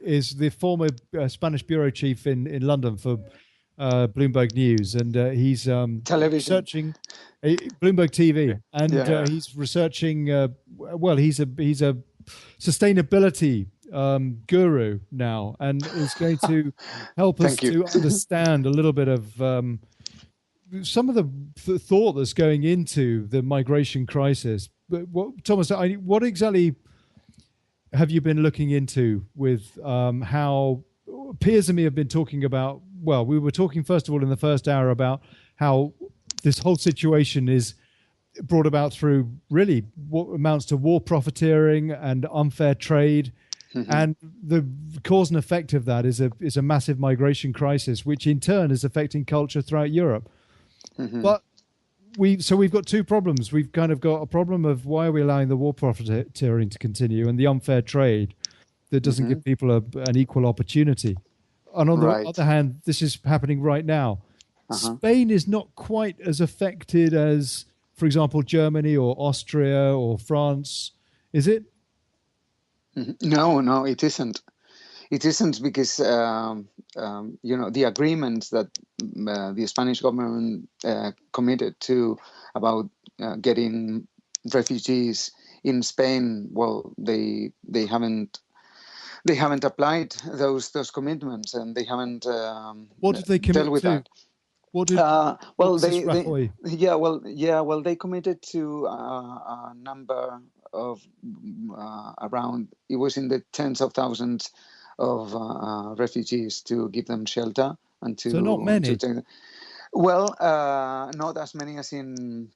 is the former Spanish bureau chief in London for Bloomberg News, and he's researching Bloomberg TV, and he's researching. He's a sustainability guru now, and is going to help us to understand a little bit of some of the thought that's going into the migration crisis. But Tomas, what exactly have you been looking into with how Piers and me have been talking about? Well, we were talking first of all in the first hour about how this whole situation is brought about through really what amounts to war profiteering and unfair trade. Mm-hmm. And the cause and effect of that is a massive migration crisis, which in turn is affecting culture throughout Europe. Mm-hmm. But we've got two problems. We've kind of got a problem of why are we allowing the war profiteering to continue and the unfair trade that doesn't give people an equal opportunity. And on the other hand, this is happening right now. Spain is not quite as affected as, for example, Germany or Austria or France, is it? No, it isn't. It isn't because the agreements that the Spanish government committed to about getting refugees in Spain. Well, they haven't applied those commitments, and they haven't what did they commit dealt with to? that. What did they committed to a number of around, it was in the tens of thousands of refugees, to give them shelter and to, so not many. Not as many as in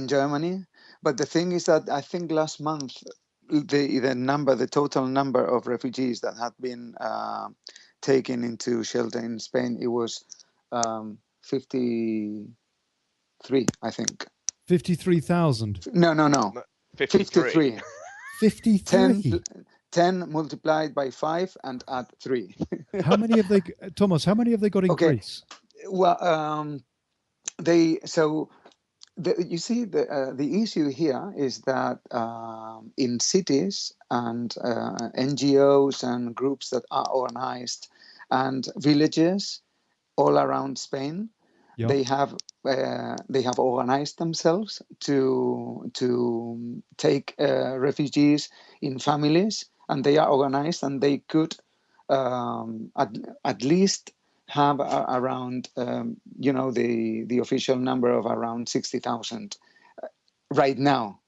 Germany, but the thing is that I think last month the total number of refugees that had been taken into shelter in Spain, it was 53, I think. 53,000? No. 53. 53. 10 multiplied by 5 and add 3. How many have they, Tomas? How many have they got in Greece? Well, you see, the issue here is that in cities and NGOs and groups that are organized and villages all around Spain, they have organized themselves to take refugees in families, and they are organized, and they could at least have around the official number of around 60,000 right now.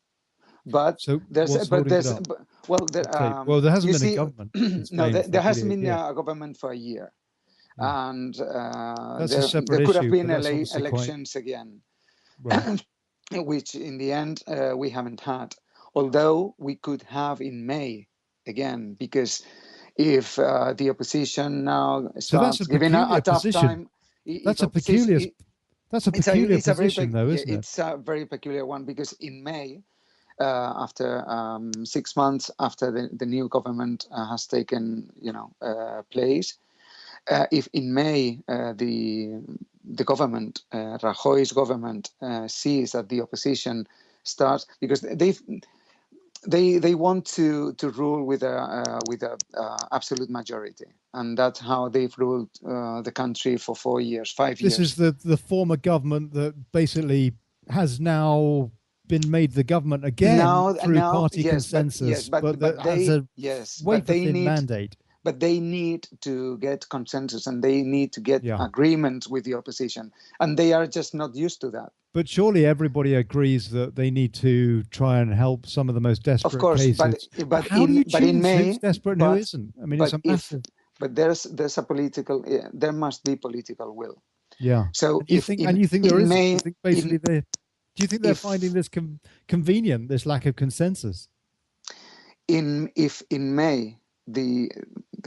But there hasn't been a government. No, there hasn't been a government for a year. And there could have been elections again, right. Which in the end we haven't had. Although we could have in May again, because if the opposition now starts giving a tough time, that's a peculiar position, though, isn't it? It's a very peculiar one, because in May, after 6 months after the new government has taken place. If in May the government, Rajoy's government, sees that the opposition starts, because they want to rule with a absolute majority, and that's how they've ruled the country for 4 years, 5 years. This is the former government that basically has now been made the government again through party consensus, but has a wafer-thin mandate. But they need to get consensus, and they need to get agreement with the opposition, and they are just not used to that. But surely everybody agrees that they need to try and help some of the most desperate cases. But how do you choose in May, who's desperate and who isn't? I mean, it's a massive. But there must be political will. Yeah. So you think there is? Do you think they're finding this convenient, this lack of consensus? If in May the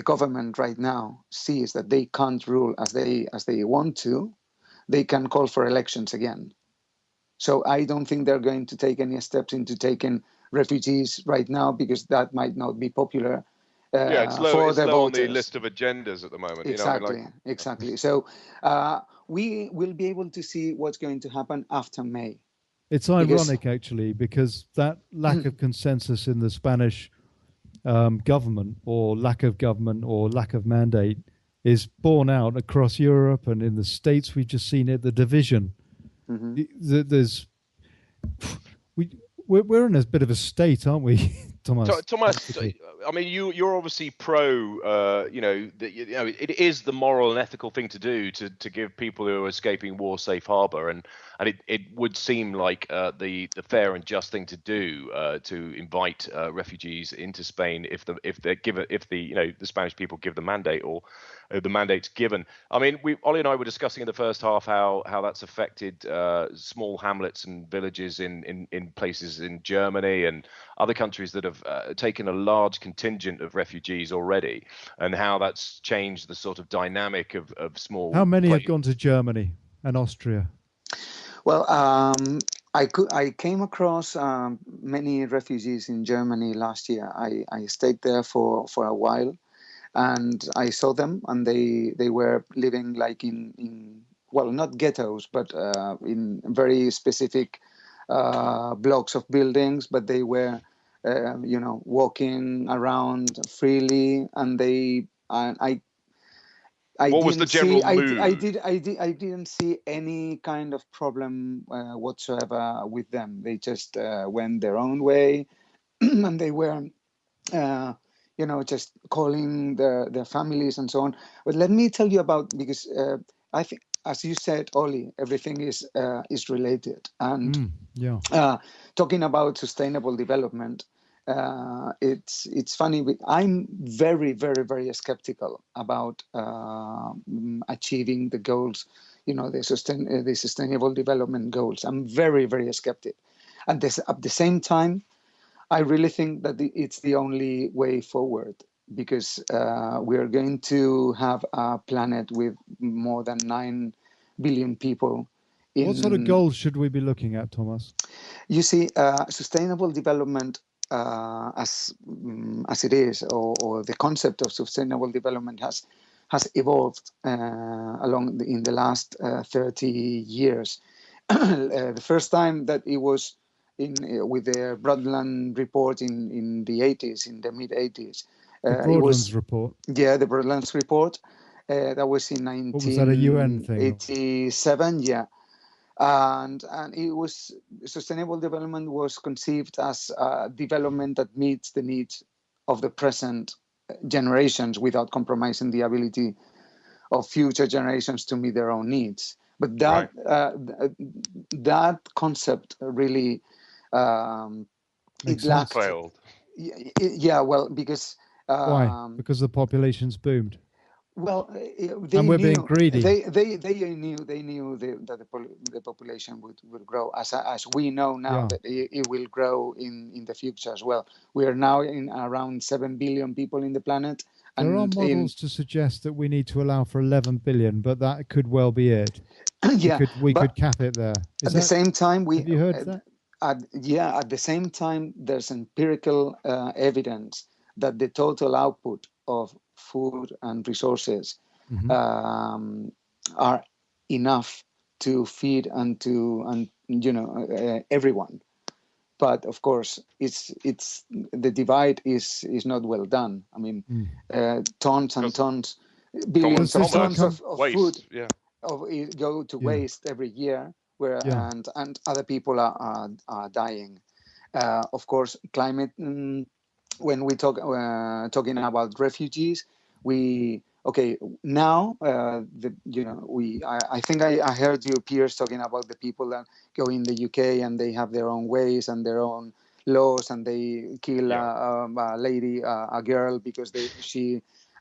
government right now sees that they can't rule as they want to, they can call for elections again. So I don't think they're going to take any steps into taking refugees right now, because that might not be popular. It's low on the list of agendas at the moment. Exactly. So we will be able to see what's going to happen after May. It's ironic, actually, because that lack of consensus in the Spanish government, or lack of mandate, is borne out across Europe, and in the States we've just seen it, the division. We're in a bit of a state, aren't we, Tomas? Tomas, I mean, you're obviously pro. It is the moral and ethical thing to do to give people who are escaping war safe harbor, and it would seem like the fair and just thing to do to invite refugees into Spain if the Spanish people give the mandate, or the mandate's given. I mean, Ollie and I were discussing in the first half how that's affected small hamlets and villages in places in Germany and other countries that have taken a large contingent of refugees already, and how that's changed the sort of dynamic of small. How many have gone to Germany and Austria? Well, I came across many refugees in Germany last year. I stayed there for a while, and I saw them, and they were living like in well, not ghettos, but in very specific blocks of buildings, but they were walking around freely, and I What was the didn't see general mood? I didn't see any kind of problem whatsoever with them. They just went their own way, and they were just calling their families and so on. But let me tell you about, because I think, as you said, Oli, everything is related. And Yeah. talking about sustainable development, it's funny. I'm very, very, very skeptical about achieving the goals, the sustainable development goals. I'm very, very skeptic. And at the same time, I really think that it's the only way forward, because we are going to have a planet with more than 9 billion people. What sort of goals should we be looking at, Tomas? You see, sustainable development, as it is, or the concept of sustainable development has evolved in the last 30 years. The first time that it was with the Broadland report in the 80s, in the mid 80s. The Broadlands report. Yeah, the Broadlands report. That was in 1987. Yeah. And it was, sustainable development was conceived as development that meets the needs of the present generations without compromising the ability of future generations to meet their own needs. But that that concept really it failed. Yeah, well, because why? Because the population's boomed. Well, and we're being greedy. They knew that the population would grow, as we know now that it will grow in the future as well. We are now in around 7 billion people in the planet. There are models to suggest that we need to allow for 11 billion, but that could well be it. Yeah, we could cap it there. At the same time, have you heard that? At the same time, there's empirical evidence that the total output of food and resources are enough to feed everyone. But of course, it's the divide is not well done. I mean, tons and tons, billions of tons of food go to waste every year, and other people are dying. Of course, climate. When we talking about refugees, now I think I heard your peers talking about the people that go in the UK and they have their own ways and their own laws, and they kill a lady, a girl, because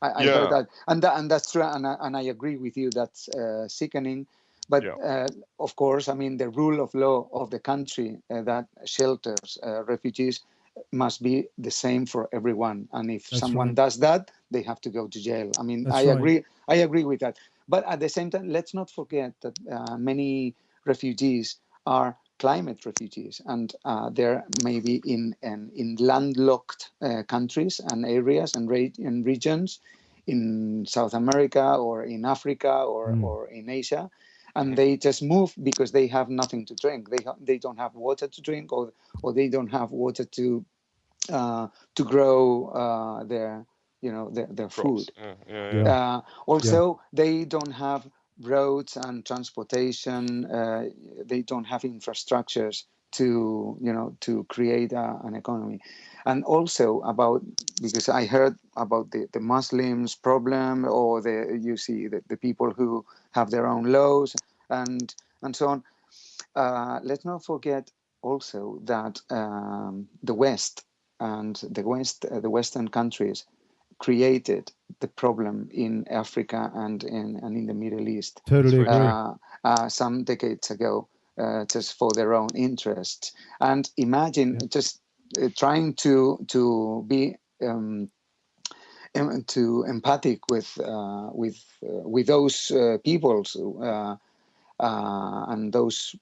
I heard that, and that's true, and I agree with you. That's sickening. But of course, I mean, the rule of law of the country that shelters refugees must be the same for everyone, and if someone does that, they have to go to jail. I mean, I agree with that. But at the same time, let's not forget that many refugees are climate refugees, and they're maybe in landlocked countries and areas and regions in South America or in Africa or in Asia. And they just move because they have nothing to drink. They don't have water to drink, or they don't have water to grow their food. Also, they don't have roads and transportation. They don't have infrastructures to create an economy. And also because I heard about the Muslims problem, or the people who have their own laws and so on. Let's not forget also that the West and the Western countries created the problem in Africa and in the Middle East. Totally agree. Some decades ago, just for their own interests. And imagine just trying to be to empathic with those peoples and those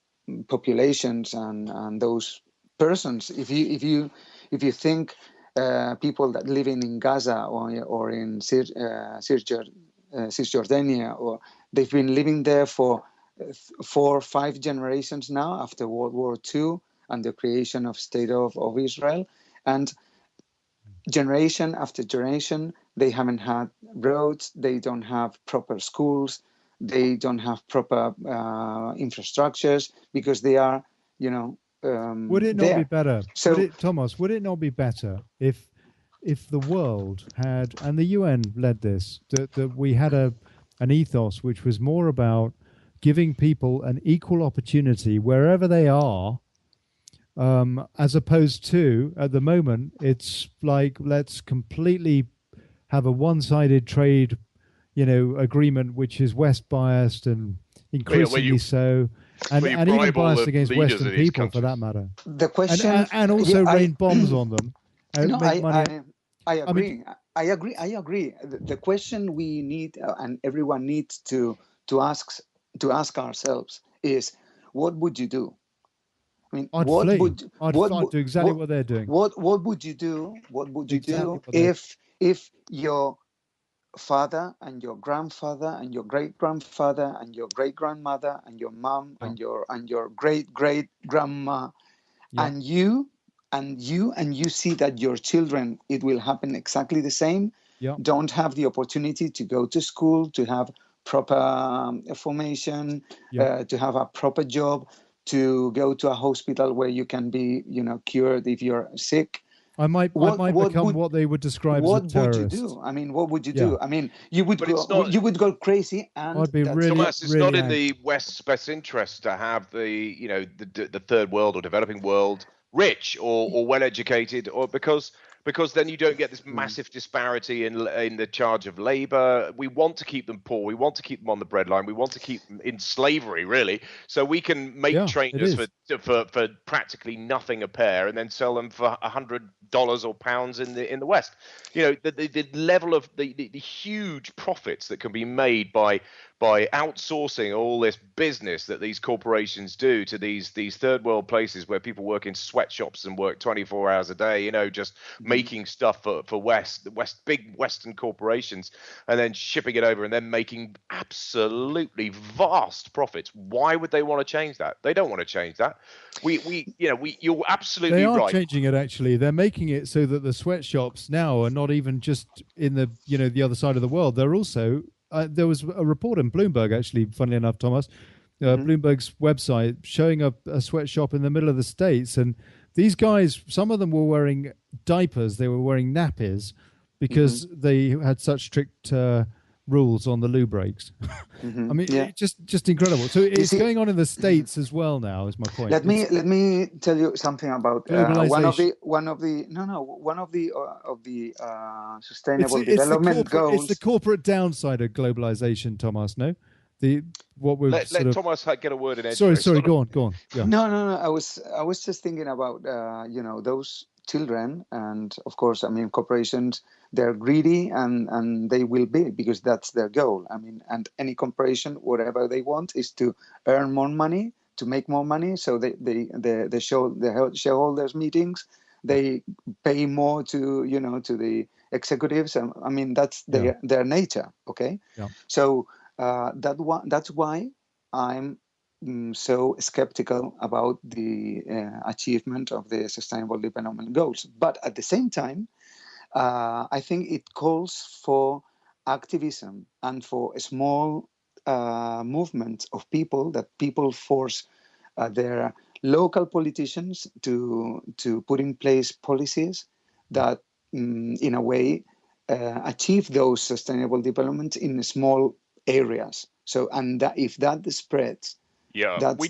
populations and those persons. If you think people that living in Gaza or in Cisjordania, or they've been living there for 4 or 5 generations now after World War II and the creation of State of Israel. And generation after generation, they haven't had roads, they don't have proper schools, they don't have proper infrastructures because they are, would it not there. be better? So, Thomas, would it not be better if the world had, and the UN led this, that we had an ethos which was more about giving people an equal opportunity wherever they are, as opposed to, at the moment, it's like, let's completely have a one-sided trade, agreement which is West biased and increasingly so, and even biased against Western people for that matter. The question, and also rain bombs on them. I agree. I agree. The question we need, and everyone needs to ask ourselves is, what would you do? I mean, I'd do exactly what they're doing. What would you do? What would you do if your father and your grandfather and your great grandfather and your great grandmother and your mom and your great great grandma and you see that your children, it will happen exactly the same, don't have the opportunity to go to school, to have proper formation, to have a proper job, to go to a hospital where you can be, cured if you're sick. I might become what they would describe as a terrorist. What would you do? I mean, what would you do? I mean, you would go crazy, and I'd be really, Tomas, it's really not in the West's best interest to have the third world or developing world rich or well educated, or because then you don't get this massive disparity in the charge of labor. We want to keep them poor. We want to keep them on the breadline. We want to keep them in slavery, really, so we can make trainers for practically nothing a pair and then sell them for $100 or pounds in the West. The level of the huge profits that can be made by outsourcing all this business that these corporations do to these third world places where people work in sweatshops and work 24 hours a day, just making stuff for big Western corporations and then shipping it over and then making absolutely vast profits. Why would they want to change that? They don't want to change that. You're absolutely right. They are changing it, actually. They're making it so that the sweatshops now are not even just in the other side of the world. They're also there was a report in Bloomberg, actually, funnily enough, Thomas, Bloomberg's website, showing a sweatshop in the middle of the States. And these guys, some of them were wearing diapers. They were wearing nappies because they had such strict rules on the loo breaks. I mean, just incredible. So it's going on in the States as well now, is my point. Let me tell you something about one of the sustainable development goals. It's the corporate downside of globalization, Tomas. No, let Tomas get a word in. Sorry, go on. Yeah. No. I was just thinking about those children, and of course, I mean, corporations, they're greedy and they will be, because that's their goal. I mean, and any corporation, whatever they want is to earn more money, to make more money. So they show the shareholders meetings, they pay more to the executives. I mean, that's their nature. Okay. Yeah. So that's why I'm so skeptical about the achievement of the Sustainable Development Goals. But at the same time, I think it calls for activism and for a small movement of people, that people force their local politicians to put in place policies that, in a way, achieve those sustainable development in small areas. So, and if that spreads, that's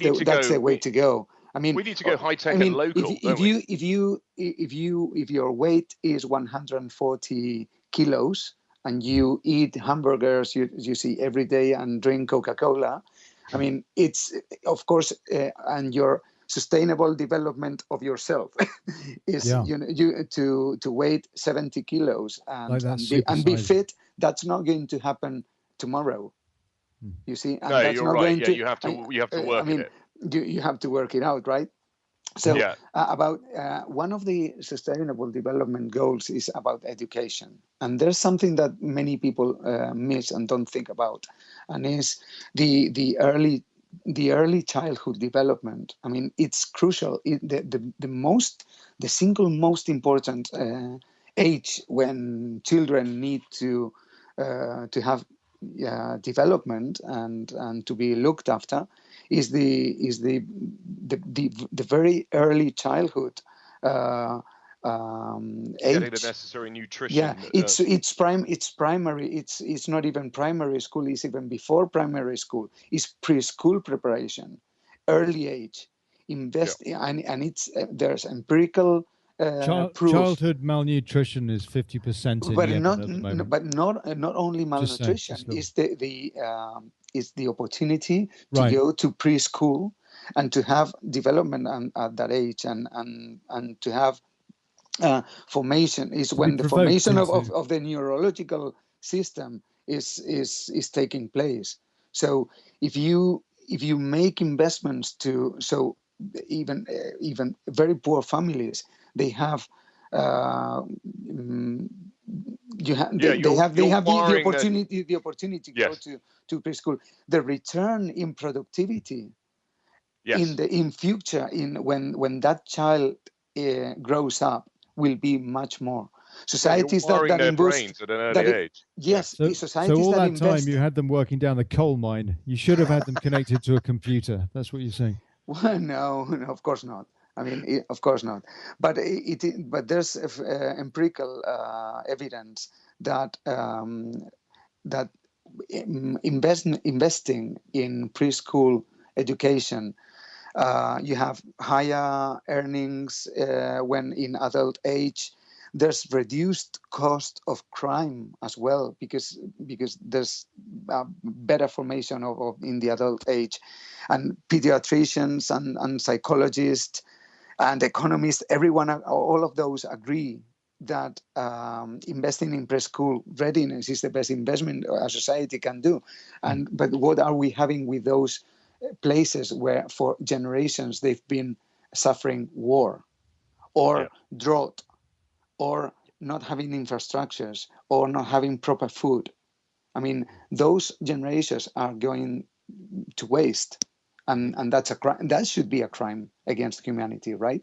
the way to go. I mean, we need to go high tech and local. If your weight is 140 kilos and you eat hamburgers, you see every day, and drink Coca-Cola, I mean, it's of course, and your sustainable development of yourself is to weight 70 kilos and be fit. That's not going to happen tomorrow. You see, and no, you're right. You have to work it. You have to work it out, right? So Yeah. about one of the sustainable development goals is about education, and there's something that many people miss and don't think about, and is the early childhood development. I mean, it's crucial. The single most important age when children need to have development and to be looked after is the very early childhood Getting the age. necessary Yeah, nutrition. it's primary. It's not even primary school. It's even before primary school. It's preschool preparation, early age. Yeah. Invest and it's there's empirical proof. Childhood malnutrition is 50% in But Yemen at the moment. not only Just saying, malnutrition just little. is the opportunity to Right. go to preschool and to have development at that age and to have formation is To when be the provoked formation into. of the neurological system is taking place. So if you make investments to even very poor families, they have they have the wiring their, opportunity to go yes, to preschool. The return in productivity yes. in future when that child grows up will be much more. Yeah, you're Societies wiring that their invest brains at an early age. Yeah. yes, So societies all that that time invest. you had them working down the coal mine. You should have had them connected to a computer. That's what you're saying. Well, no, of course not. I mean, of course not. But but there's empirical evidence that that investing in preschool education, you have higher earnings when in adult age. There's reduced cost of crime as well because there's better formation of in the adult age, and pediatricians and psychologists and economists, everyone, all of those agree that investing in preschool readiness is the best investment a society can do. But what are we having with those places where for generations they've been suffering war Yeah. or drought or not having infrastructures or not having proper food? I mean, those generations are going to waste, and that's a crime. That should be a crime against humanity, right?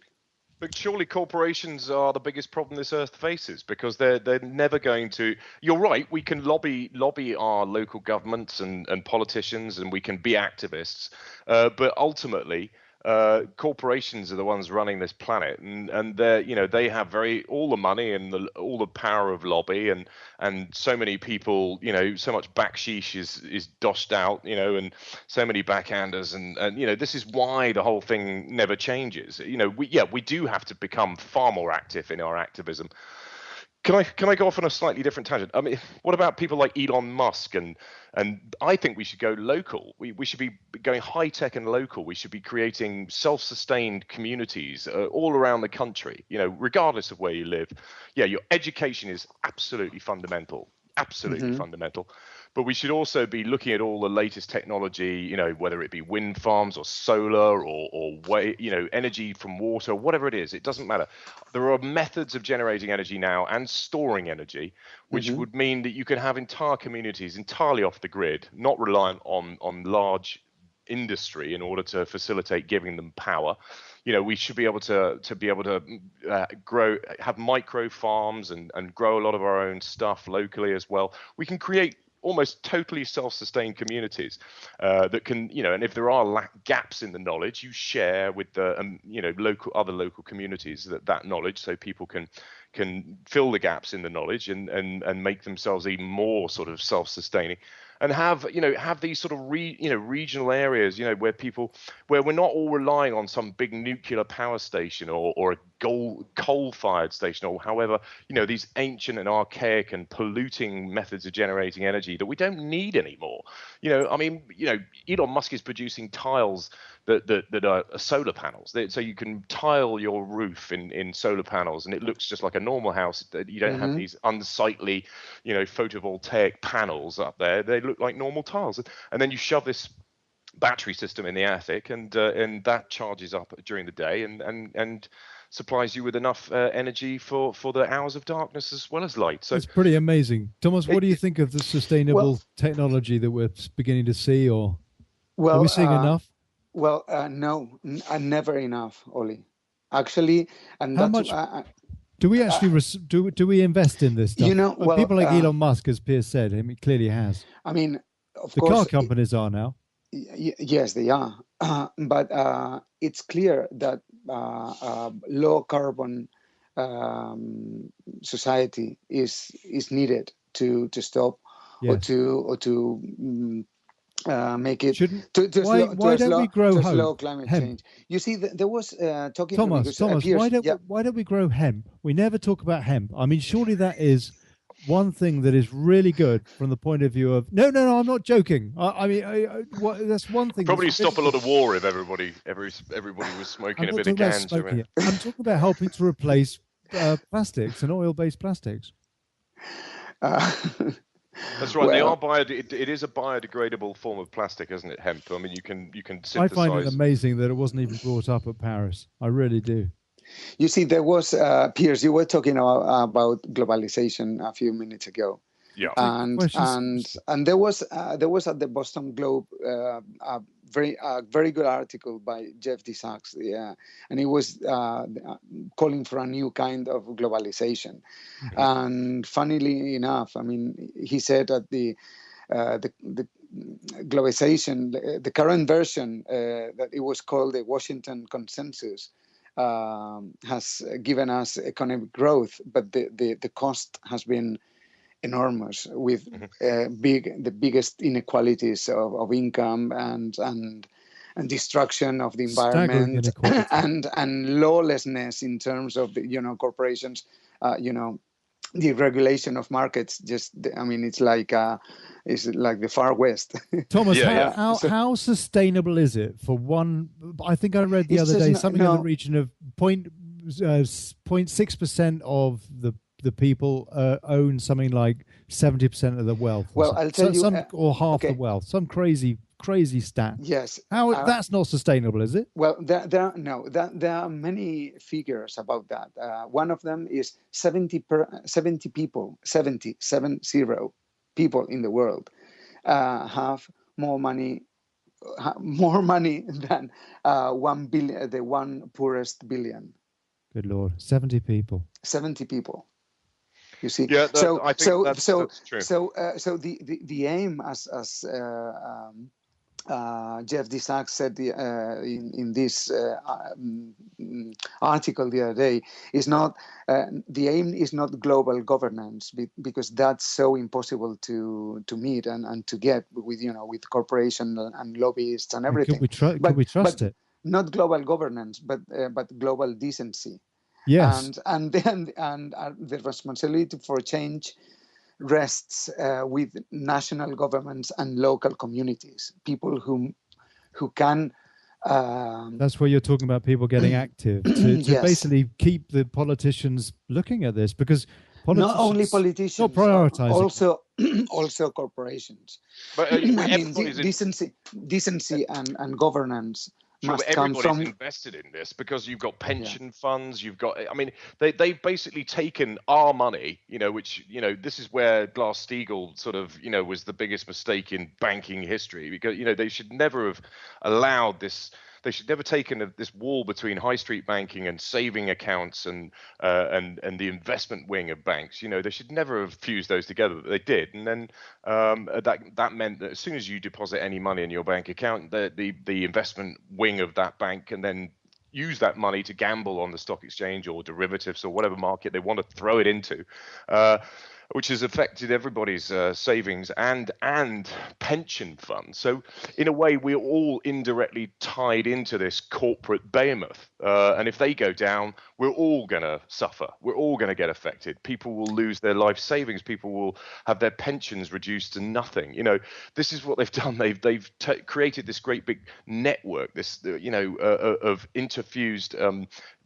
But surely corporations are the biggest problem this earth faces because they're never going to. You're right. We can lobby our local governments and politicians, and we can be activists. But ultimately, corporations are the ones running this planet, and they have all the money and all the power of lobby, and so many people, so much backsheesh is doshed out, and so many backhanders, and this is why the whole thing never changes. We do have to become far more active in our activism. Can I go off on a slightly different tangent? I mean, what about people like Elon Musk? And I think we should go local. We should be going high tech and local. We should be creating self-sustained communities all around the country. Regardless of where you live. Yeah, your education is absolutely fundamental. Absolutely fundamental. But we should also be looking at all the latest technology, whether it be wind farms or solar or energy from water, whatever it is, it doesn't matter. There are methods of generating energy now and storing energy, which would mean that you can have entire communities entirely off the grid, not reliant on large industry in order to facilitate giving them power. We should be able to grow, have micro farms and grow a lot of our own stuff locally as well. We can create almost totally self-sustained communities that can, and if there are gaps in the knowledge, you share with the other local communities that knowledge, so people can fill the gaps in the knowledge and make themselves even more sort of self-sustaining. And have these sort of regional areas, where we're not all relying on some big nuclear power station or a coal-fired station, or however, these ancient and archaic and polluting methods of generating energy that we don't need anymore. Elon Musk is producing tiles that are solar panels. So you can tile your roof in solar panels, and it looks just like a normal house. You don't have these unsightly, photovoltaic panels up there. They look like normal tiles, and then you shove this battery system in the attic, and that charges up during the day and supplies you with enough energy for the hours of darkness as well as light. So it's pretty amazing. Thomas, what do you think of the sustainable technology that we're beginning to see, or are we seeing enough? Well, no, never enough, Oli. Actually, and how that's, much do we actually do we invest in this stuff? People like Elon Musk, as Piers said, he clearly has. I mean, of the course, car companies are now. Yes, they are. But it's clear that low carbon society is needed to stop or to make it why don't we grow slow climate change. You see, there was talking Thomas, why don't we grow hemp? We never talk about hemp. I mean, surely that is one thing that is really good from the point of view of no, I'm not joking. That's one thing. Probably stop a lot of war if everybody was smoking a bit of ganja. I'm talking about helping to replace plastics and oil-based plastics. That's right. It is a biodegradable form of plastic, isn't it? Hemp. I mean, you can synthesize. I find it amazing that it wasn't even brought up at Paris. I really do. You see, there was Piers. You were talking about globalization a few minutes ago. Yeah. And there was at the Boston Globe a very good article by Jeff Sachs. Yeah, and he was calling for a new kind of globalization. Mm-hmm. And funnily enough, I mean, he said that the globalization, the current version that it was called the Washington Consensus, has given us economic growth, but the cost has been enormous, with the biggest inequalities of income and destruction of the environment and lawlessness in terms of the corporations, the regulation of markets. It's like the Far West. Thomas, how sustainable is it for one? I think I read the other day something in the region of 0.6% of the people own something like 70% of the wealth. Well, I'll tell you, or half the wealth. Some crazy stat. Yes. That's not sustainable, is it? Well, there are many figures about that. One of them is 70 people in the world have more money than 1 billion, the one poorest billion. Good Lord, 70 people. 70 people. You see, yeah. I think that's true. So the aim, as Jeff Sachs said in this article the other day, is not the aim is not global governance, because that's so impossible to meet and to get with corporations and lobbyists and everything. Could we trust it? Not global governance, but global decency. Yes, and the responsibility for change rests with national governments and local communities, people who can. That's where you're talking about people getting active to yes. basically keep the politicians looking at this, because not only politicians, not prioritizing, also corporations. But decency and governance. Sure, but everybody's invested in this, because you've got pension funds, you've got, I mean, they've basically taken our money, which, this is where Glass-Steagall sort of, was the biggest mistake in banking history, because, they should never have allowed this. They should never taken this wall between high street banking and saving accounts and the investment wing of banks. They should never have fused those together, but they did. And then that meant that as soon as you deposit any money in your bank account, the investment wing of that bank can then use that money to gamble on the stock exchange or derivatives or whatever market they want to throw it into. Which has affected everybody's savings and pension funds. So in a way, we're all indirectly tied into this corporate behemoth. And if they go down, we're all going to suffer. We're all going to get affected. People will lose their life savings. People will have their pensions reduced to nothing. This is what they've done. They've created this great big network, this of interfused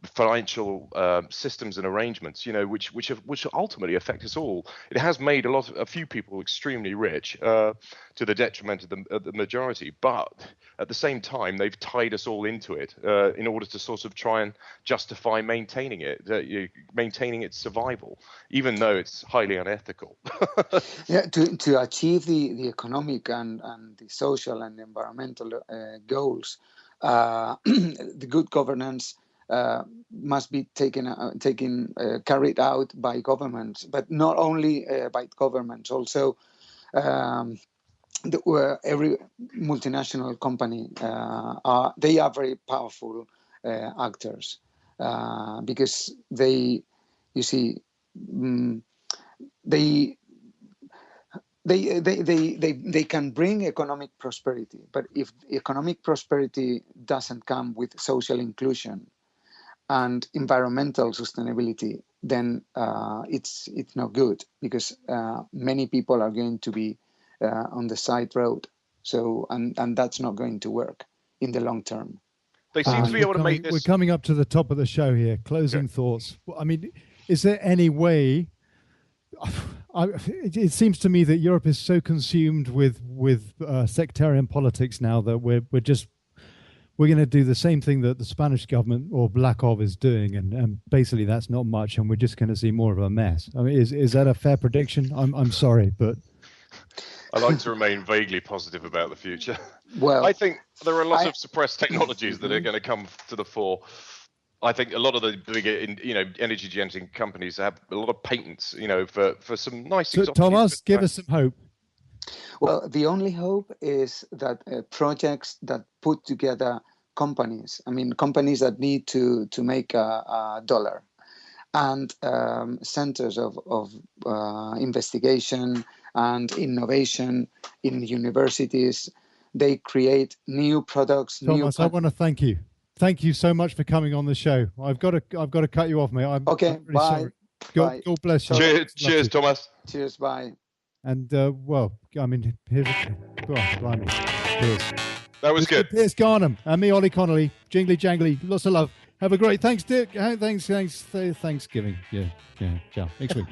financial systems and arrangements, which ultimately affect us all. It has made a few people extremely rich to the detriment of the majority, but at the same time, they've tied us all into it in order to sort of try and justify maintaining its survival, even though it's highly unethical. Yeah, to achieve the economic and the social and environmental goals, the good governance must be carried out by governments, but not only by governments, also every multinational company are very powerful actors because they can bring economic prosperity, but if economic prosperity doesn't come with social inclusion and environmental sustainability, then it's not good, because many people are going to be on the side road. So and that's not going to work in the long term. They seem to be able to make this. We're coming up to the top of the show here. Closing thoughts. I mean, is there any way? It seems to me that Europe is so consumed with sectarian politics now that we're going to do the same thing that the Spanish government or lack of is doing, and basically that's not much, and we're just going to see more of a mess. I mean, is that a fair prediction? I'm sorry, but I like to remain vaguely positive about the future. Well, I think there are lots of suppressed technologies that are going to come to the fore. I think a lot of the bigger, energy generating companies have a lot of patents, for some nice. So, Tomas, give us some hope. Well, the only hope is that projects that put together companies that need to make a dollar, and centers of investigation and innovation in universities, they create new products. Tomas, I want to thank you. Thank you so much for coming on the show. I've got to cut you off, mate. I'm really bye. Sorry. God bless you. Cheers, Tomas. Cheers, bye. And here's blimey. Cheers. That was good. Piers Garnham and me, Ollie Connolly. Jingly-Jangly. Lots of love. Have a great Thanksgiving. Yeah. Ciao. Next week.